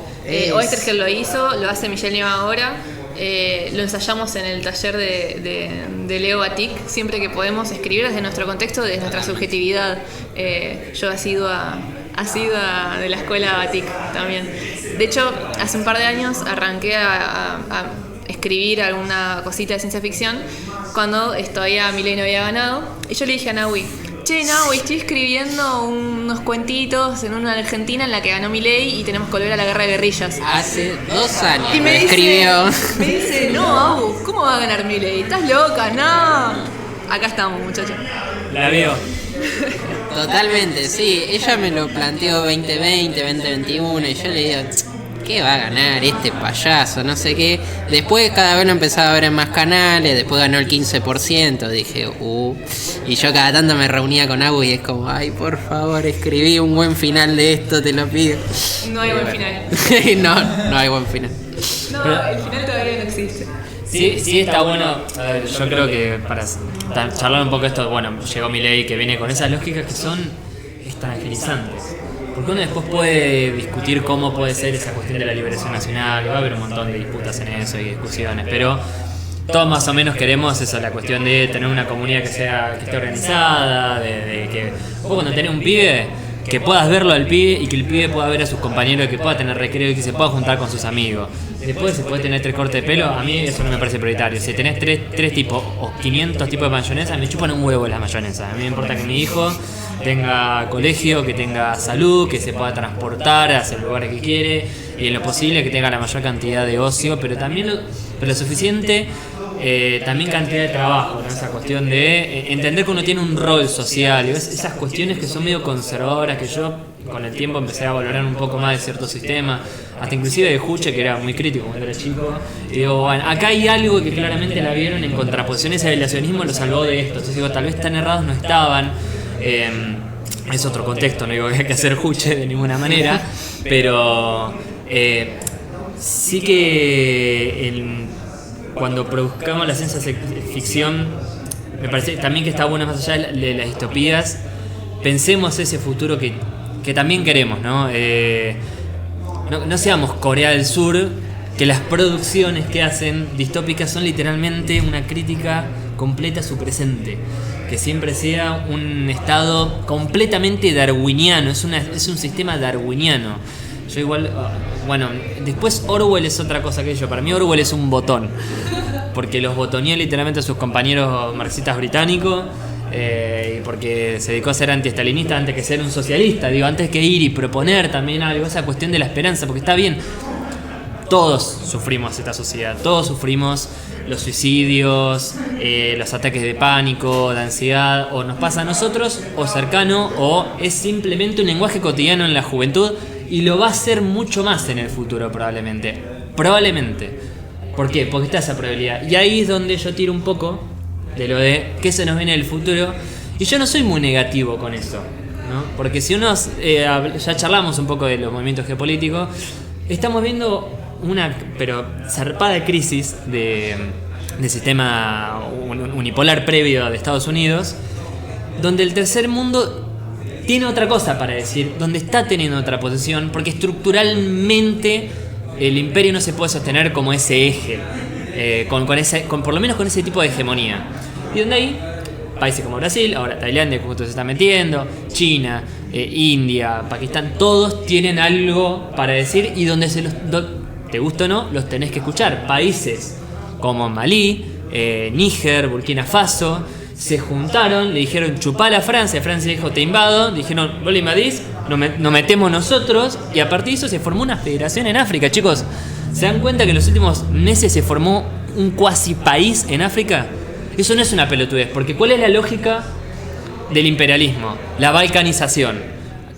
Oestergel lo hizo, lo hace Michel Nieva ahora. Lo ensayamos en el taller de Leo Batik. Siempre que podemos escribir desde nuestro contexto, desde nuestra subjetividad. Yo he sido de la escuela Batik también. De hecho, hace un par de años arranqué a escribir alguna cosita de ciencia ficción cuando todavía Milei no había ganado. Y yo le dije a Nahui, che, Nahui, estoy escribiendo unos cuentitos en una Argentina en la que ganó Milei y tenemos que volver a la guerra de guerrillas. Hace 2 años y me escribió. Me dice, no, Abu, ¿cómo va a ganar Milei? ¿Estás loca? No. Acá estamos, muchachos. La veo. Totalmente, sí. Ella me lo planteó 2020, 2021 y yo le digo, ¿qué va a ganar este payaso? No sé qué. Después cada vez lo empezaba a ver en más canales, después ganó el 15%, dije, Y yo cada tanto me reunía con Abu y es como, ay, por favor, escribí un buen final de esto, te lo pido. No hay buen final. No hay buen final. No, el final todavía no existe. Sí, está bueno. A ver, yo creo que para charlar un poco esto, bueno, llegó Milei que viene con esas lógicas que son extranjerizantes. Porque uno después puede discutir cómo puede ser esa cuestión de la liberación nacional, y va a haber un montón de disputas en eso y discusiones, pero todos más o menos queremos eso, la cuestión de tener una comunidad que esté organizada, de que vos cuando tenés un pibe, que puedas verlo al pibe y que el pibe pueda ver a sus compañeros, que pueda tener recreo y que se pueda juntar con sus amigos. Después, si podés tener 3 cortes de pelo, a mí eso no me parece prioritario. Si tenés 3 tipos o 500 tipos de mayonesa, me chupan un huevo las mayonesas. A mí me importa que mi hijo tenga colegio, que tenga salud, que se pueda transportar hacia el lugar que quiere y en lo posible que tenga la mayor cantidad de ocio, pero también lo suficiente, también cantidad de trabajo, ¿no? Esa cuestión de entender que uno tiene un rol social y esas cuestiones que son medio conservadoras que yo con el tiempo empecé a valorar un poco más de cierto sistema, hasta inclusive de Juche, que era muy crítico cuando era chico, y digo, bueno, acá hay algo que claramente la vieron en contraposición, ese relacionismo lo salvó de esto, entonces digo, tal vez tan errados no estaban. Es otro contexto, no digo que hay que hacer Juche de ninguna manera, pero sí que cuando produzcamos la ciencia ficción, me parece también que está bueno, más allá de las distopías, pensemos ese futuro que también queremos, ¿no? No seamos Corea del Sur, que las producciones que hacen distópicas son literalmente una crítica completa a su presente. Que siempre sea un estado completamente darwiniano, es un sistema darwiniano. Yo igual, bueno, después Orwell es otra cosa que yo. Para mí Orwell es un botón, porque los botoneó literalmente a sus compañeros marxistas británicos, y porque se dedicó a ser antiestalinista antes que ser un socialista, digo, antes que ir y proponer también algo, esa cuestión de la esperanza, porque está bien, todos sufrimos esta sociedad, todos sufrimos los suicidios, los ataques de pánico, de ansiedad, o nos pasa a nosotros, o cercano, o es simplemente un lenguaje cotidiano en la juventud, y lo va a ser mucho más en el futuro probablemente. Probablemente. ¿Por qué? Porque está esa probabilidad. Y ahí es donde yo tiro un poco de lo de qué se nos viene en el futuro, y yo no soy muy negativo con eso, ¿no? Porque si uno, ya charlamos un poco de los movimientos geopolíticos, estamos viendo una zarpada crisis de sistema unipolar previo de Estados Unidos, donde el tercer mundo tiene otra cosa para decir, donde está teniendo otra posición, porque estructuralmente el imperio no se puede sostener como ese eje, con por lo menos con ese tipo de hegemonía. Y donde hay países como Brasil, ahora Tailandia, que justo se está metiendo, China, India, Pakistán, todos tienen algo para decir y donde te gusta o no, los tenés que escuchar. Países como Malí, Níger, Burkina Faso, se juntaron, le dijeron chupala a Francia dijo te invado, dijeron vos le invadís, nos metemos nosotros, y a partir de eso se formó una federación en África, chicos. ¿Se dan cuenta que en los últimos meses se formó un cuasi país en África? Eso no es una pelotudez, porque ¿cuál es la lógica del imperialismo? La balcanización.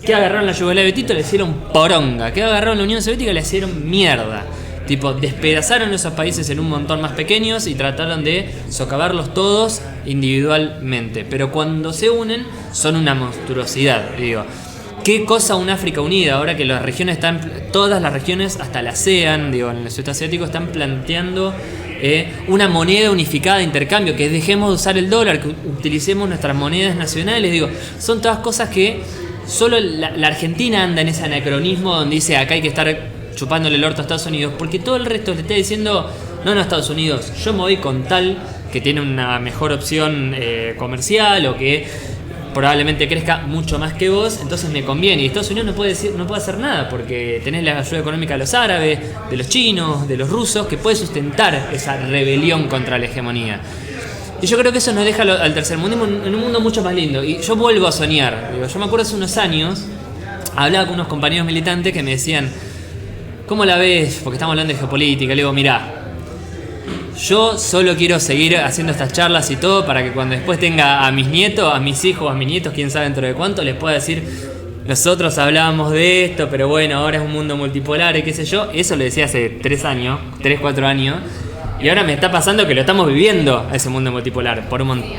¿Qué agarraron la Yugoslavia de Tito? Le hicieron poronga. ¿Qué agarraron la Unión Soviética? Le hicieron mierda. Tipo, despedazaron esos países en un montón más pequeños y trataron de socavarlos todos individualmente. Pero cuando se unen, son una monstruosidad, digo. ¿Qué cosa un África unida? Ahora que las regiones todas las regiones, hasta la ASEAN, digo, en el sudeste asiático, están planteando una moneda unificada de intercambio, que dejemos de usar el dólar, que utilicemos nuestras monedas nacionales, digo, son todas cosas que solo la Argentina anda en ese anacronismo donde dice acá hay que estar chupándole el orto a Estados Unidos, porque todo el resto le está diciendo no, Estados Unidos, yo me voy con tal que tiene una mejor opción comercial o que probablemente crezca mucho más que vos, entonces me conviene. Y Estados Unidos no puede hacer nada porque tenés la ayuda económica de los árabes, de los chinos, de los rusos, que puede sustentar esa rebelión contra la hegemonía. Y yo creo que eso nos deja al tercer mundo en un mundo mucho más lindo. Y yo vuelvo a soñar. Yo me acuerdo hace unos años, hablaba con unos compañeros militantes que me decían, ¿cómo la ves? Porque estamos hablando de geopolítica. Le digo, mirá, yo solo quiero seguir haciendo estas charlas y todo para que cuando después tenga a mis nietos, a mis hijos, a mis nietos, quién sabe dentro de cuánto, les pueda decir, nosotros hablábamos de esto, pero bueno, ahora es un mundo multipolar y qué sé yo. Eso lo decía hace 3, 4 años. Y ahora me está pasando que lo estamos viviendo, ese mundo multipolar, por un montón.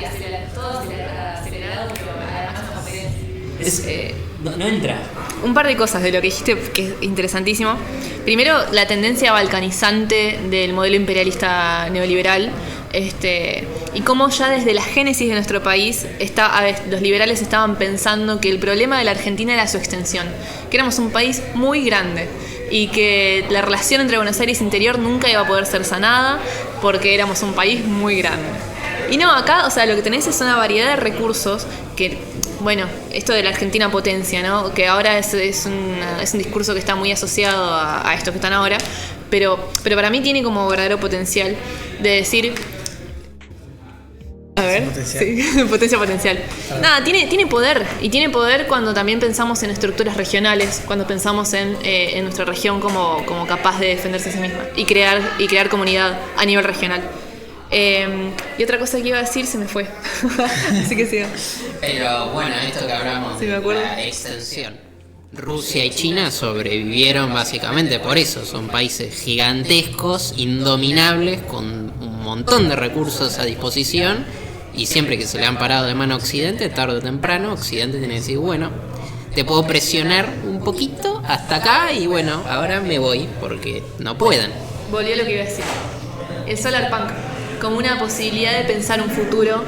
No entra. Un par de cosas de lo que dijiste que es interesantísimo. Primero, la tendencia balcanizante del modelo imperialista neoliberal, y cómo ya desde la génesis de nuestro país los liberales estaban pensando que el problema de la Argentina era su extensión, que éramos un país muy grande y que la relación entre Buenos Aires e interior nunca iba a poder ser sanada porque éramos un país muy grande. Y no, acá, o sea, lo que tenés es una variedad de recursos que, bueno, esto de la Argentina potencia, ¿no? Que ahora es un discurso que está muy asociado a estos que están ahora, pero para mí tiene como verdadero potencial de decir... A ver, potencial. Nada, tiene poder, y tiene poder cuando también pensamos en estructuras regionales, cuando pensamos en nuestra región como capaz de defenderse a sí misma y crear comunidad a nivel regional. Y otra cosa que iba a decir se me fue. Así que sigo. Pero bueno, esto que hablamos sí, de la extensión. Rusia y China sobrevivieron básicamente por eso. Son países gigantescos, indominables, con un montón de recursos a disposición. Y siempre que se le han parado de mano a Occidente, tarde o temprano, Occidente tiene que decir, bueno, te puedo presionar un poquito hasta acá y bueno, ahora me voy porque no pueden. Volvió a lo que iba a decir. El Solarpunk, como una posibilidad de pensar un futuro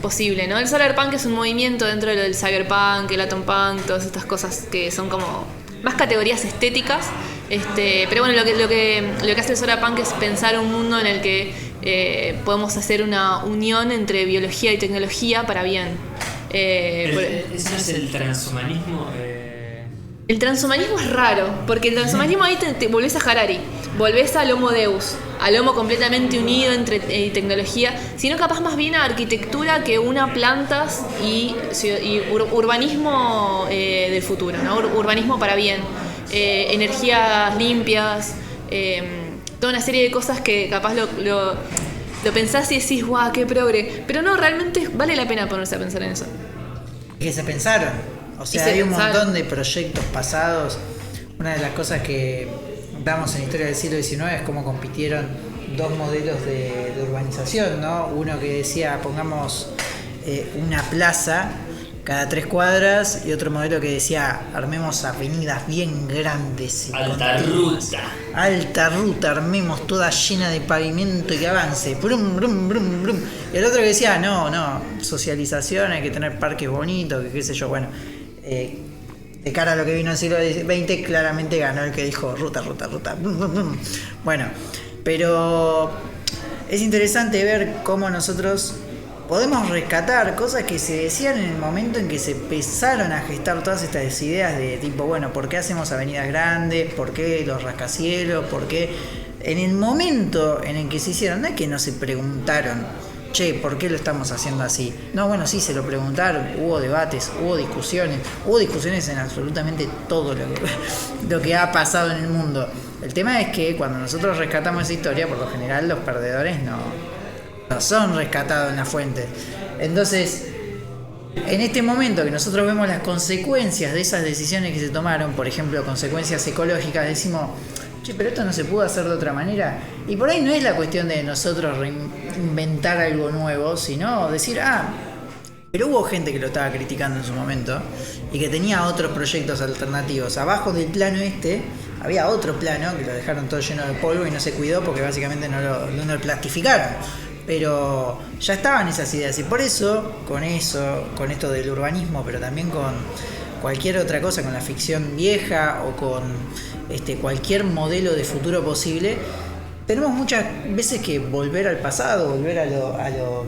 posible, ¿no? El Solarpunk es un movimiento dentro de lo del Cyberpunk, el Atompunk, todas estas cosas que son como más categorías estéticas, pero bueno, lo que hace el Solarpunk es pensar un mundo en el que podemos hacer una unión entre biología y tecnología para bien. ¿Eso es el transhumanismo? El transhumanismo es raro, porque el transhumanismo ahí te volvés a Harari, volvés al Homo Deus, al Homo completamente unido entre tecnología, sino capaz más bien a arquitectura que una plantas y urbanismo del futuro, ¿no? Urbanismo para bien, energías limpias, toda una serie de cosas que capaz lo pensás y decís, guau, qué progre, pero no, realmente vale la pena ponerse a pensar en eso. Que se pensaron. O sea, hay un montón de proyectos pasados. Una de las cosas que damos en la historia del siglo XIX es cómo compitieron dos modelos de urbanización, ¿no? Uno que decía, pongamos una plaza cada 3 cuadras, y otro modelo que decía, armemos avenidas bien grandes. Alta ruta, armemos toda llena de pavimento y que avance. Brum, brum, brum, brum. Y el otro que decía, no, socialización, hay que tener parques bonitos, que qué sé yo, bueno. De cara a lo que vino en el siglo XX, claramente ganó el que dijo ruta, ruta, ruta. Bueno, pero es interesante ver cómo nosotros podemos rescatar cosas que se decían en el momento en que se empezaron a gestar todas estas ideas de tipo, bueno, ¿por qué hacemos avenidas grandes? ¿Por qué los rascacielos? ¿Por qué? En el momento en el que se hicieron, no es que no se preguntaron, che, ¿por qué lo estamos haciendo así? No, bueno, sí, se lo preguntaron, hubo debates, hubo discusiones en absolutamente todo lo que ha pasado en el mundo. El tema es que cuando nosotros rescatamos esa historia, por lo general los perdedores no son rescatados en la fuente. Entonces, en este momento que nosotros vemos las consecuencias de esas decisiones que se tomaron, por ejemplo, consecuencias ecológicas, decimos, che, pero esto no se pudo hacer de otra manera. Y por ahí no es la cuestión de nosotros reinventar algo nuevo, sino decir, pero hubo gente que lo estaba criticando en su momento y que tenía otros proyectos alternativos. Abajo del plano había otro plano que lo dejaron todo lleno de polvo y no se cuidó porque básicamente no lo plastificaron. Pero ya estaban esas ideas y por eso, con esto del urbanismo, pero también con cualquier otra cosa, con la ficción vieja o con cualquier modelo de futuro posible, tenemos muchas veces que volver al pasado, volver a los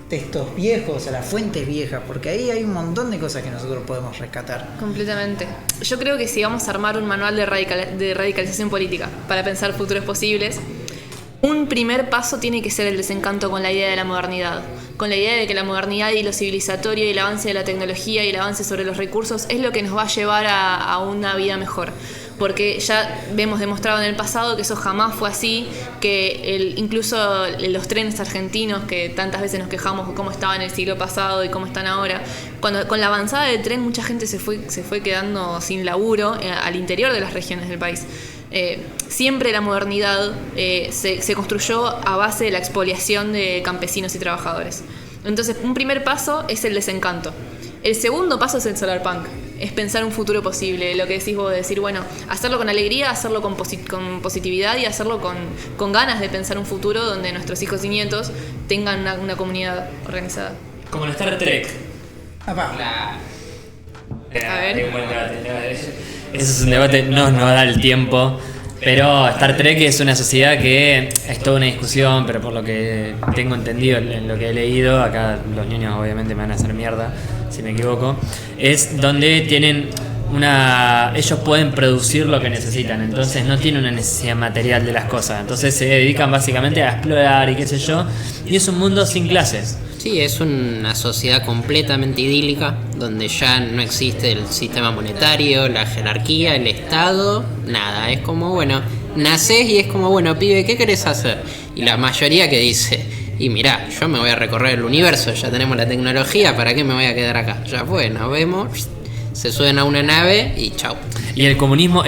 textos viejos, a las fuentes viejas, porque ahí hay un montón de cosas que nosotros podemos rescatar. Completamente. Yo creo que si vamos a armar un manual de radicalización política para pensar futuros posibles, un primer paso tiene que ser el desencanto con la idea de la modernidad, con la idea de que la modernidad y lo civilizatorio y el avance de la tecnología y el avance sobre los recursos es lo que nos va a llevar a una vida mejor. Porque ya vemos demostrado en el pasado que eso jamás fue así, que incluso los trenes argentinos, que tantas veces nos quejamos de cómo estaban en el siglo pasado y cómo están ahora, con la avanzada del tren mucha gente se fue quedando sin laburo al interior de las regiones del país. Siempre la modernidad se construyó a base de la expoliación de campesinos y trabajadores. Entonces, un primer paso es el desencanto. El segundo paso es el solarpunk, es pensar un futuro posible, lo que decís vos, de decir, bueno, hacerlo con alegría, hacerlo con positividad y hacerlo con ganas de pensar un futuro donde nuestros hijos y nietos tengan una comunidad organizada. Como en Star Trek. Apá. A ver. Hay un buen debate. Eso es un debate, no nos da el tiempo. Pero Star Trek es una sociedad que es toda una discusión, pero por lo que tengo entendido en lo que he leído, acá los niños obviamente me van a hacer mierda si me equivoco, es donde tienen ellos pueden producir lo que necesitan, entonces no tienen una necesidad material de las cosas, entonces se dedican básicamente a explorar y qué sé yo, y es un mundo sin clases. Sí, es una sociedad completamente idílica, donde ya no existe el sistema monetario, la jerarquía, el Estado, nada. Es como, bueno, nacés y es como, bueno, pibe, ¿qué querés hacer? Y la mayoría que dice, y mirá, yo me voy a recorrer el universo, ya tenemos la tecnología, ¿para qué me voy a quedar acá? Ya fue, nos vemos, se suben a una nave y chau. Y el comunismo,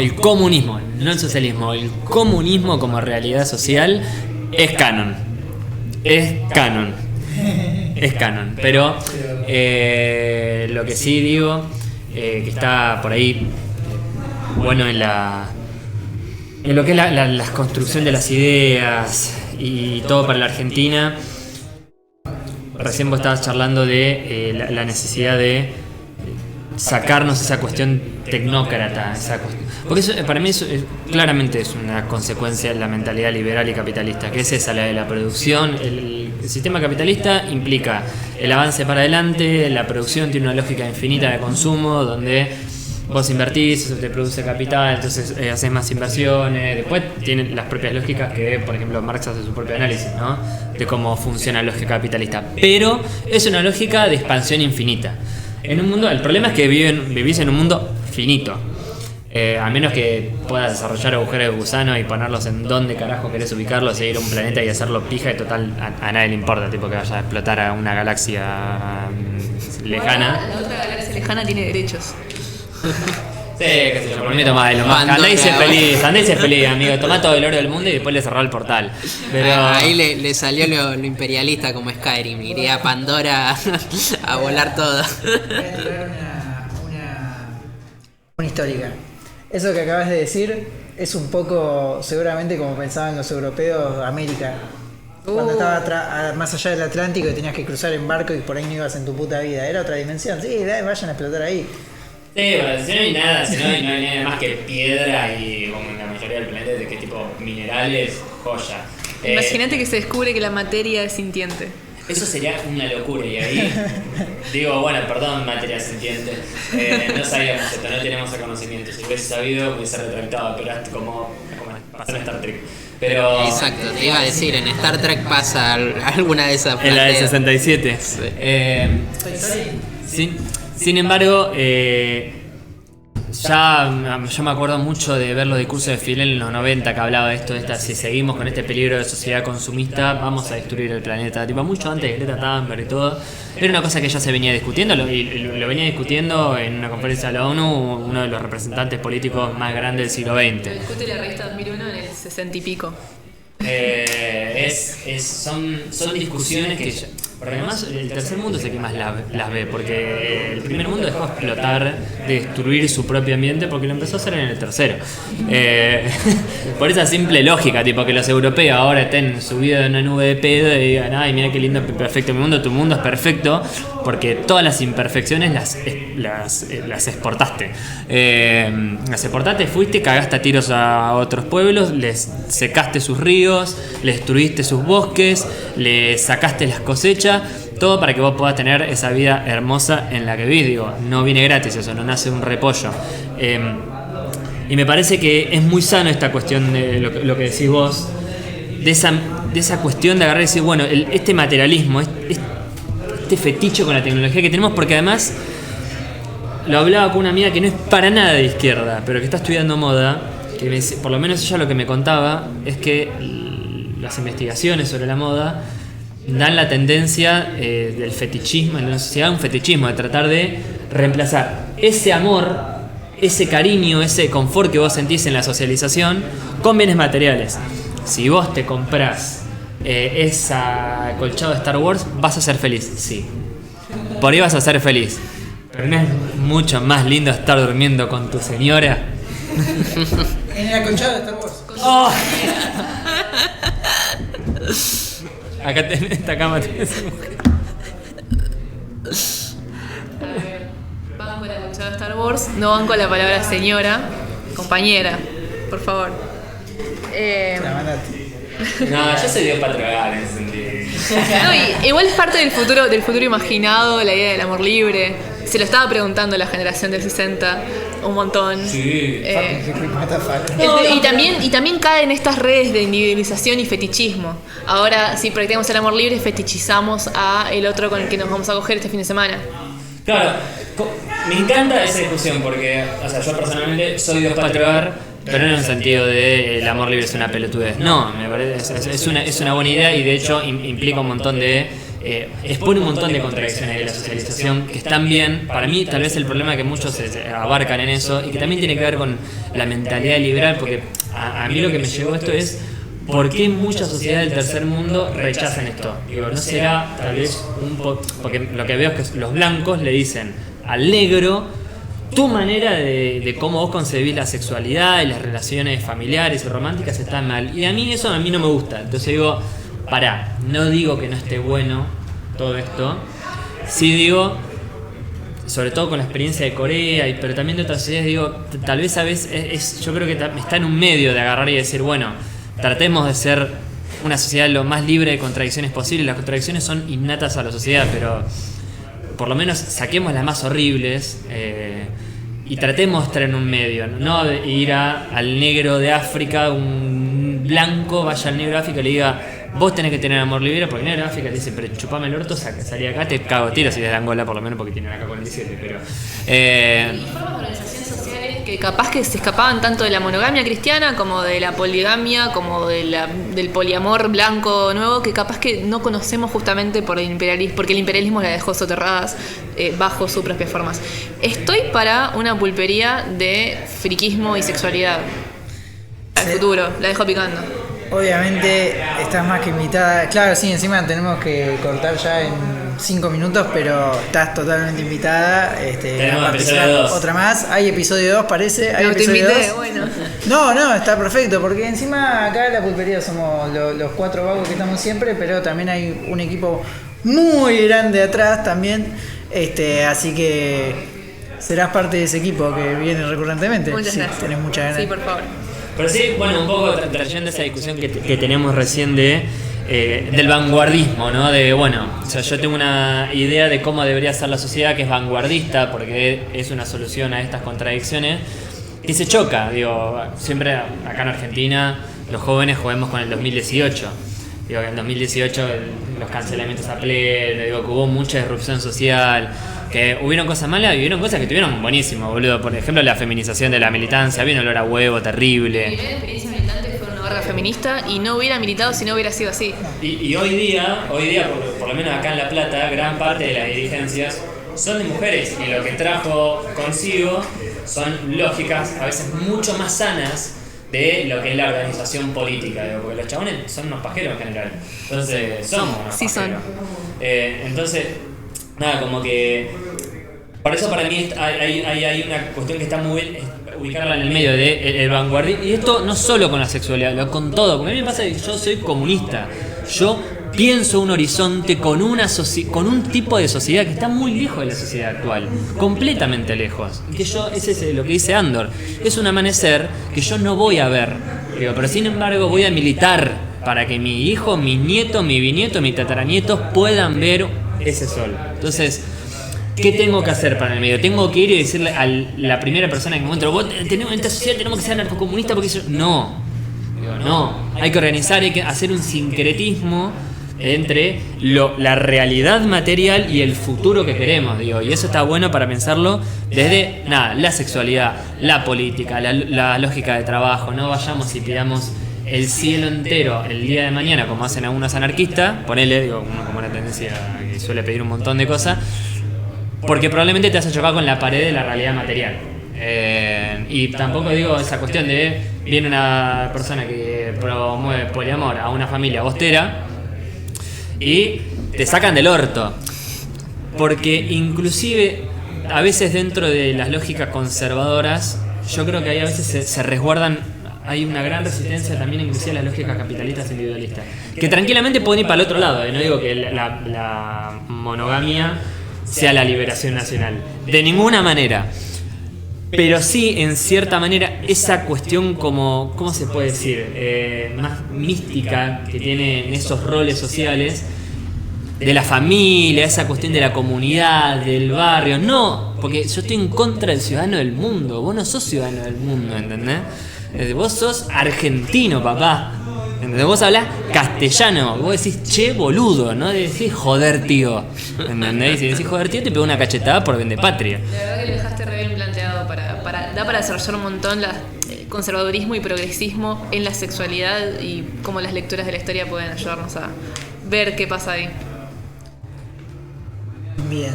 no el socialismo, el comunismo como realidad social es canon. Es canon, pero lo que sí digo, que está por ahí bueno en lo que es la construcción de las ideas y todo para la Argentina. Recién vos estabas charlando de la necesidad de sacarnos esa cuestión tecnócrata, porque eso, para mí claramente es una consecuencia de la mentalidad liberal y capitalista, que es esa, la de la producción. El sistema capitalista implica el avance para adelante, la producción tiene una lógica infinita de consumo, donde vos invertís, eso te produce capital, entonces haces más inversiones. Después tienen las propias lógicas que, por ejemplo, Marx hace su propio análisis, ¿no?, de cómo funciona la lógica capitalista, pero es una lógica de expansión infinita. En un mundo, el problema es que vivís en un mundo finito. A menos que puedas desarrollar agujeros de gusano y ponerlos en donde carajo querés ubicarlos, e ir a un planeta y hacerlo pija, y total a nadie le importa, tipo que vaya a explotar a una galaxia lejana. La otra galaxia lejana tiene derechos. Sí, qué sé yo, por mí tomá de lo más. Andá y sé feliz, amigo. Tomá todo el oro del mundo y después le cerrá el portal. Pero ahí le salió lo imperialista como Skyrim. Iría a Pandora a volar todo. Voy a tirar una histórica. Eso que acabas de decir es un poco, seguramente, como pensaban los europeos, América. Cuando estaba más allá del Atlántico y tenías que cruzar en barco y por ahí no ibas en tu puta vida. Era otra dimensión. Sí, vayan a explotar ahí. Sí, bueno, si no hay nada, si no hay nada más que piedra y como en la mayoría del planeta, de que tipo minerales, joya. Imagínate que se descubre que la materia es sintiente. Eso sería una locura y ahí digo, bueno, perdón, materia sintiente, no sabíamos esto, no teníamos ese conocimiento, si hubiese sabido hubiese retractado, pero es como pasar en Star Trek. Pero Exacto, te iba a decir, en Star Trek pasa alguna de esas en la de planetas. 67. Sin embargo, yo me acuerdo mucho de ver los discursos de Fidel en los 90 que hablaba de esto, si seguimos con este peligro de sociedad consumista, vamos a destruir el planeta. Tipo, mucho antes de Greta Thunberg y todo. Era una cosa que ya se venía discutiendo, y lo venía discutiendo en una conferencia de la ONU, uno de los representantes políticos más grandes del siglo Lo XX. discute la revista 2001 en el 60 y pico. Son discusiones que porque además el tercer mundo es el que más las ve, porque el primer mundo dejó explotar, destruir su propio ambiente porque lo empezó a hacer en el tercero. Por esa simple lógica, tipo que los europeos ahora estén subidos en una nube de pedo y digan, ay, mira qué lindo, perfecto mi mundo, tu mundo es perfecto, porque todas las imperfecciones las exportaste. Las exportaste, fuiste, cagaste a tiros a otros pueblos, les secaste sus ríos, les destruiste sus bosques, les sacaste las cosechas, todo para que vos puedas tener esa vida hermosa en la que vivís. Digo, no viene gratis eso, no nace un repollo. Y me parece que es muy sano esta cuestión de lo que decís vos, de esa cuestión de agarrar y decir, bueno, este materialismo, este fetiche con la tecnología que tenemos, porque además lo hablaba con una amiga que no es para nada de izquierda, pero que está estudiando moda, que por lo menos ella lo que me contaba es que las investigaciones sobre la moda dan la tendencia del fetichismo, en la sociedad un fetichismo, de tratar de reemplazar ese amor, ese cariño, ese confort que vos sentís en la socialización con bienes materiales. Si vos te comprás esa colchado de Star Wars, ¿vas a ser feliz? Sí. Por ahí vas a ser feliz. Pero ¿no es mucho más lindo estar durmiendo con tu señora? En el acolchado de Star Wars. ¡Oh! Acá en esta cama tenés mujer. A ver, banco la colchada de Star Wars, no banco la palabra señora, compañera, por favor. La mandaste. No, yo soy Dios para tragar en ese sentido. No, igual es parte del futuro imaginado, la idea del amor libre. Se lo estaba preguntando la generación del 60 un montón. Sí. Y también cae en estas redes de individualización y fetichismo. Ahora, si practicamos el amor libre, fetichizamos a el otro con el que nos vamos a coger este fin de semana. Claro, me encanta esa discusión porque, o sea, yo personalmente soy Dios para tragar, pero no en el sentido de el amor libre es una pelotudez. No, me parece es una buena idea y de hecho implica un montón de expone un montón de contradicciones de la socialización que están bien. Para mí tal vez el problema que muchos se abarcan en eso y que también tiene que ver con la mentalidad liberal, porque a mí lo que me llegó esto es ¿por qué muchas sociedades del tercer mundo rechazan esto? Digo, no será tal vez porque lo que veo es que los blancos le dicen al negro tu manera de cómo vos concebís la sexualidad y las relaciones familiares y románticas está mal, y a mí eso no me gusta. Entonces digo, pará, no digo que no esté bueno todo esto, sí digo, sobre todo con la experiencia de Corea, pero también de otras sociedades, digo, tal vez a veces yo creo que está en un medio de agarrar y decir, bueno, tratemos de ser una sociedad lo más libre de contradicciones posible. Las contradicciones son innatas a la sociedad, pero por lo menos saquemos las más horribles y tratemos de estar en un medio, no de ir al negro de África, un blanco vaya al negro de África y le diga vos tenés que tener amor libre, porque el negro de África te dice, pero chupame el orto, salí acá, te cago a tiros, y desde Angola por lo menos porque tienen acá 47, pero y formas de organización sociales que capaz que se escapaban tanto de la monogamia cristiana como de la poligamia, como del poliamor blanco nuevo, que capaz que no conocemos justamente por el imperialismo, porque el imperialismo las dejó soterradas bajo sus propias formas. Estoy para una pulpería de friquismo y sexualidad al futuro, la dejo picando. Obviamente estás más que invitada. Claro, sí, encima tenemos que cortar ya en 5 minutos, pero estás totalmente invitada. Tenemos episodio 2. Otra más. Hay episodio 2, parece. Hay No te episodio invité, 2. bueno. No, está perfecto, porque encima acá en la pulpería somos los 4 vagos que estamos siempre, pero también hay un equipo muy grande atrás también. Así que serás parte de ese equipo que viene recurrentemente. Muchas Sí, gracias. tenés muchas ganas. Sí, por favor. Pero sí, bueno, un poco trayendo esa discusión que tenemos recién del vanguardismo, ¿no? De, bueno, o sea, yo tengo una idea de cómo debería ser la sociedad que es vanguardista, porque es una solución a estas contradicciones, que se choca, digo, siempre acá en Argentina los jóvenes juguemos con el 2018. Digo, en el 2018 los cancelamientos a pleno, digo, que hubo mucha disrupción social, que hubieron cosas malas y hubieron cosas que estuvieron buenísimo, boludo. Por ejemplo, la feminización de la militancia, había un olor a huevo terrible. Mi primera experiencia militante fue en una barra feminista y no hubiera militado si no hubiera sido así. Y hoy día por lo menos acá en La Plata, gran parte de las dirigencias son de mujeres y lo que trajo consigo son lógicas a veces mucho más sanas de lo que es la organización política, digo, porque los chabones son unos pajeros en general. Entonces, somos unos Sí, son. pajeros. Entonces, nada, como que... Por eso para mí hay una cuestión que está muy bien ubicarla en el medio de el vanguardismo. Y esto no solo con la sexualidad, con todo. Porque a mí me pasa que yo soy comunista. Yo pienso un horizonte con un tipo de sociedad que está muy lejos de la sociedad actual, completamente lejos. Que ese es lo que dice Andor, es un amanecer que yo no voy a ver, pero sin embargo voy a militar para que mi hijo, mi nieto, mi bisnieto, mis tataranietos puedan ver ese sol. Entonces, ¿qué tengo que hacer para el medio? Tengo que ir y decirle a la primera persona que me encuentro, vos tenemos, en esta sociedad tenemos que ser narcocomunistas porque eso... No, hay que organizar, hay que hacer un sincretismo entre la realidad material y el futuro que queremos, digo, y eso está bueno para pensarlo desde la sexualidad, la política, la lógica de trabajo. No vayamos y pidamos el cielo entero el día de mañana como hacen algunos anarquistas, ponele, digo, uno como una tendencia que suele pedir un montón de cosas, porque probablemente te vas a chocar con la pared de la realidad material. Y tampoco digo esa cuestión de viene una persona que promueve poliamor a una familia bostera y te sacan del orto, porque inclusive a veces dentro de las lógicas conservadoras yo creo que ahí a veces se resguardan, hay una gran resistencia también inclusive a las lógicas capitalistas individualistas que tranquilamente pueden ir para el otro lado. No digo que la monogamia sea la liberación nacional, de ninguna manera, pero sí, en cierta manera, esa cuestión como, ¿cómo se puede decir? Más mística que tienen esos roles sociales, de la familia, esa cuestión de la comunidad, del barrio. No, porque yo estoy en contra del ciudadano del mundo. Vos no sos ciudadano del mundo, ¿entendés? Vos sos argentino, papá. ¿Entendés? Vos hablás castellano, vos decís che boludo, no decís joder tío. ¿Entendés? Y si decís joder tío te pego una cachetada por vendepatria. La verdad que lo dejaste re bien planteado, da para desarrollar un montón conservadurismo y progresismo en la sexualidad y cómo las lecturas de la historia pueden ayudarnos a ver qué pasa ahí. Bien.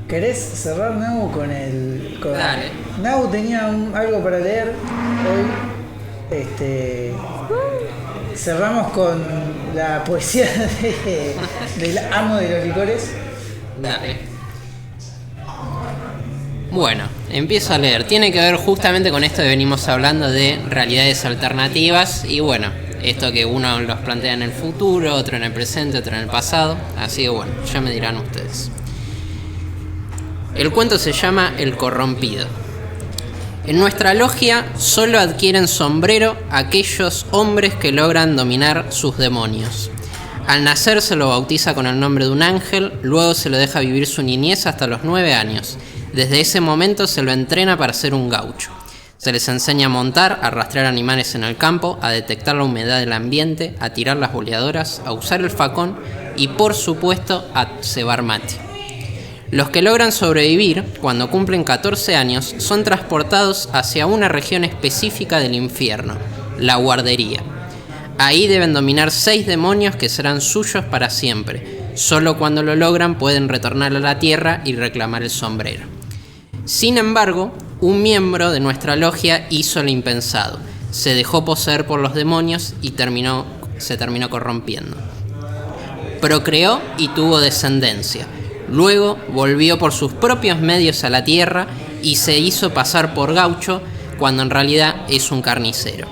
¿Querés cerrar, Nau, con el... Dale. Nau tenía algo para leer hoy. Cerramos con la poesía del amo de los licores. Dale. Bueno, empiezo a leer. Tiene que ver justamente con esto que venimos hablando de realidades alternativas. Y bueno, esto que uno los plantea en el futuro, otro en el presente, otro en el pasado. Así que bueno, ya me dirán ustedes. El cuento se llama El Corrompido. En nuestra logia solo adquieren sombrero aquellos hombres que logran dominar sus demonios. Al nacer se lo bautiza con el nombre de un ángel, luego se lo deja vivir su niñez hasta los 9 años. Desde ese momento se lo entrena para ser un gaucho. Se les enseña a montar, a rastrear animales en el campo, a detectar la humedad del ambiente, a tirar las boleadoras, a usar el facón y, por supuesto, a cebar mate. Los que logran sobrevivir, cuando cumplen 14 años, son transportados hacia una región específica del infierno, la guardería. Ahí deben dominar 6 demonios que serán suyos para siempre. Solo cuando lo logran pueden retornar a la tierra y reclamar el sombrero. Sin embargo, un miembro de nuestra logia hizo lo impensado. Se dejó poseer por los demonios y se terminó corrompiendo. Procreó y tuvo descendencia. Luego volvió por sus propios medios a la tierra y se hizo pasar por gaucho cuando en realidad es un carnicero.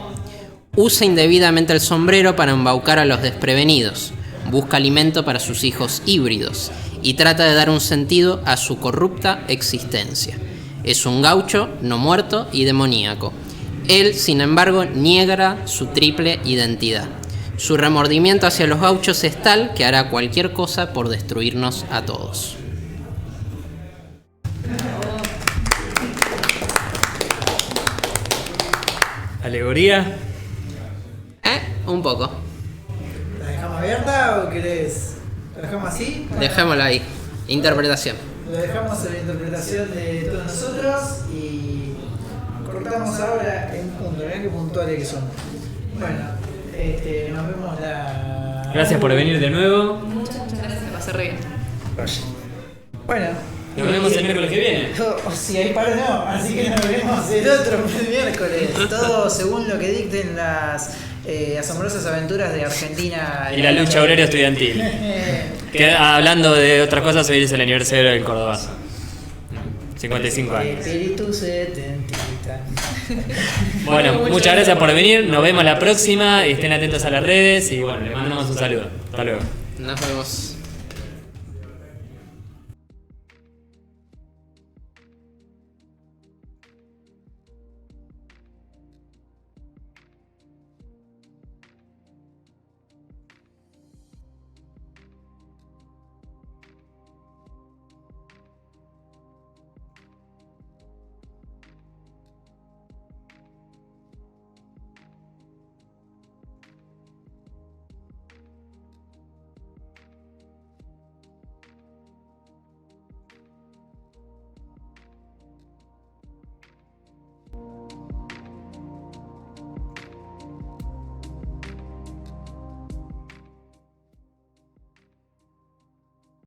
Usa indebidamente el sombrero para embaucar a los desprevenidos. Busca alimento para sus hijos híbridos y trata de dar un sentido a su corrupta existencia. Es un gaucho no muerto y demoníaco. Él, sin embargo, niega su triple identidad. Su remordimiento hacia los gauchos es tal que hará cualquier cosa por destruirnos a todos. ¿Alegoría? Un poco. ¿La dejamos abierta o querés? ¿La dejamos así? Dejémosla ahí. Interpretación. Lo dejamos en la interpretación de todos nosotros y cortamos ahora en punto. Mirá qué puntuales que son. Bueno, nos vemos la... Gracias por venir de nuevo. Muchas gracias, me pasé re bien. Bueno. Nos vemos el miércoles que viene. O si hay paro no, así que nos veremos el otro miércoles. Todo según lo que dicten las asombrosas aventuras de Argentina Y la lucha obrera estudiantil. Que, hablando de otras cosas, hoy es el aniversario del Cordobazo. 55 años. Espíritu setentista. Bueno, muchas gracias por venir. Nos vemos la próxima. Estén atentos a las redes y bueno, les mandamos un saludo. Hasta luego. Nos vemos.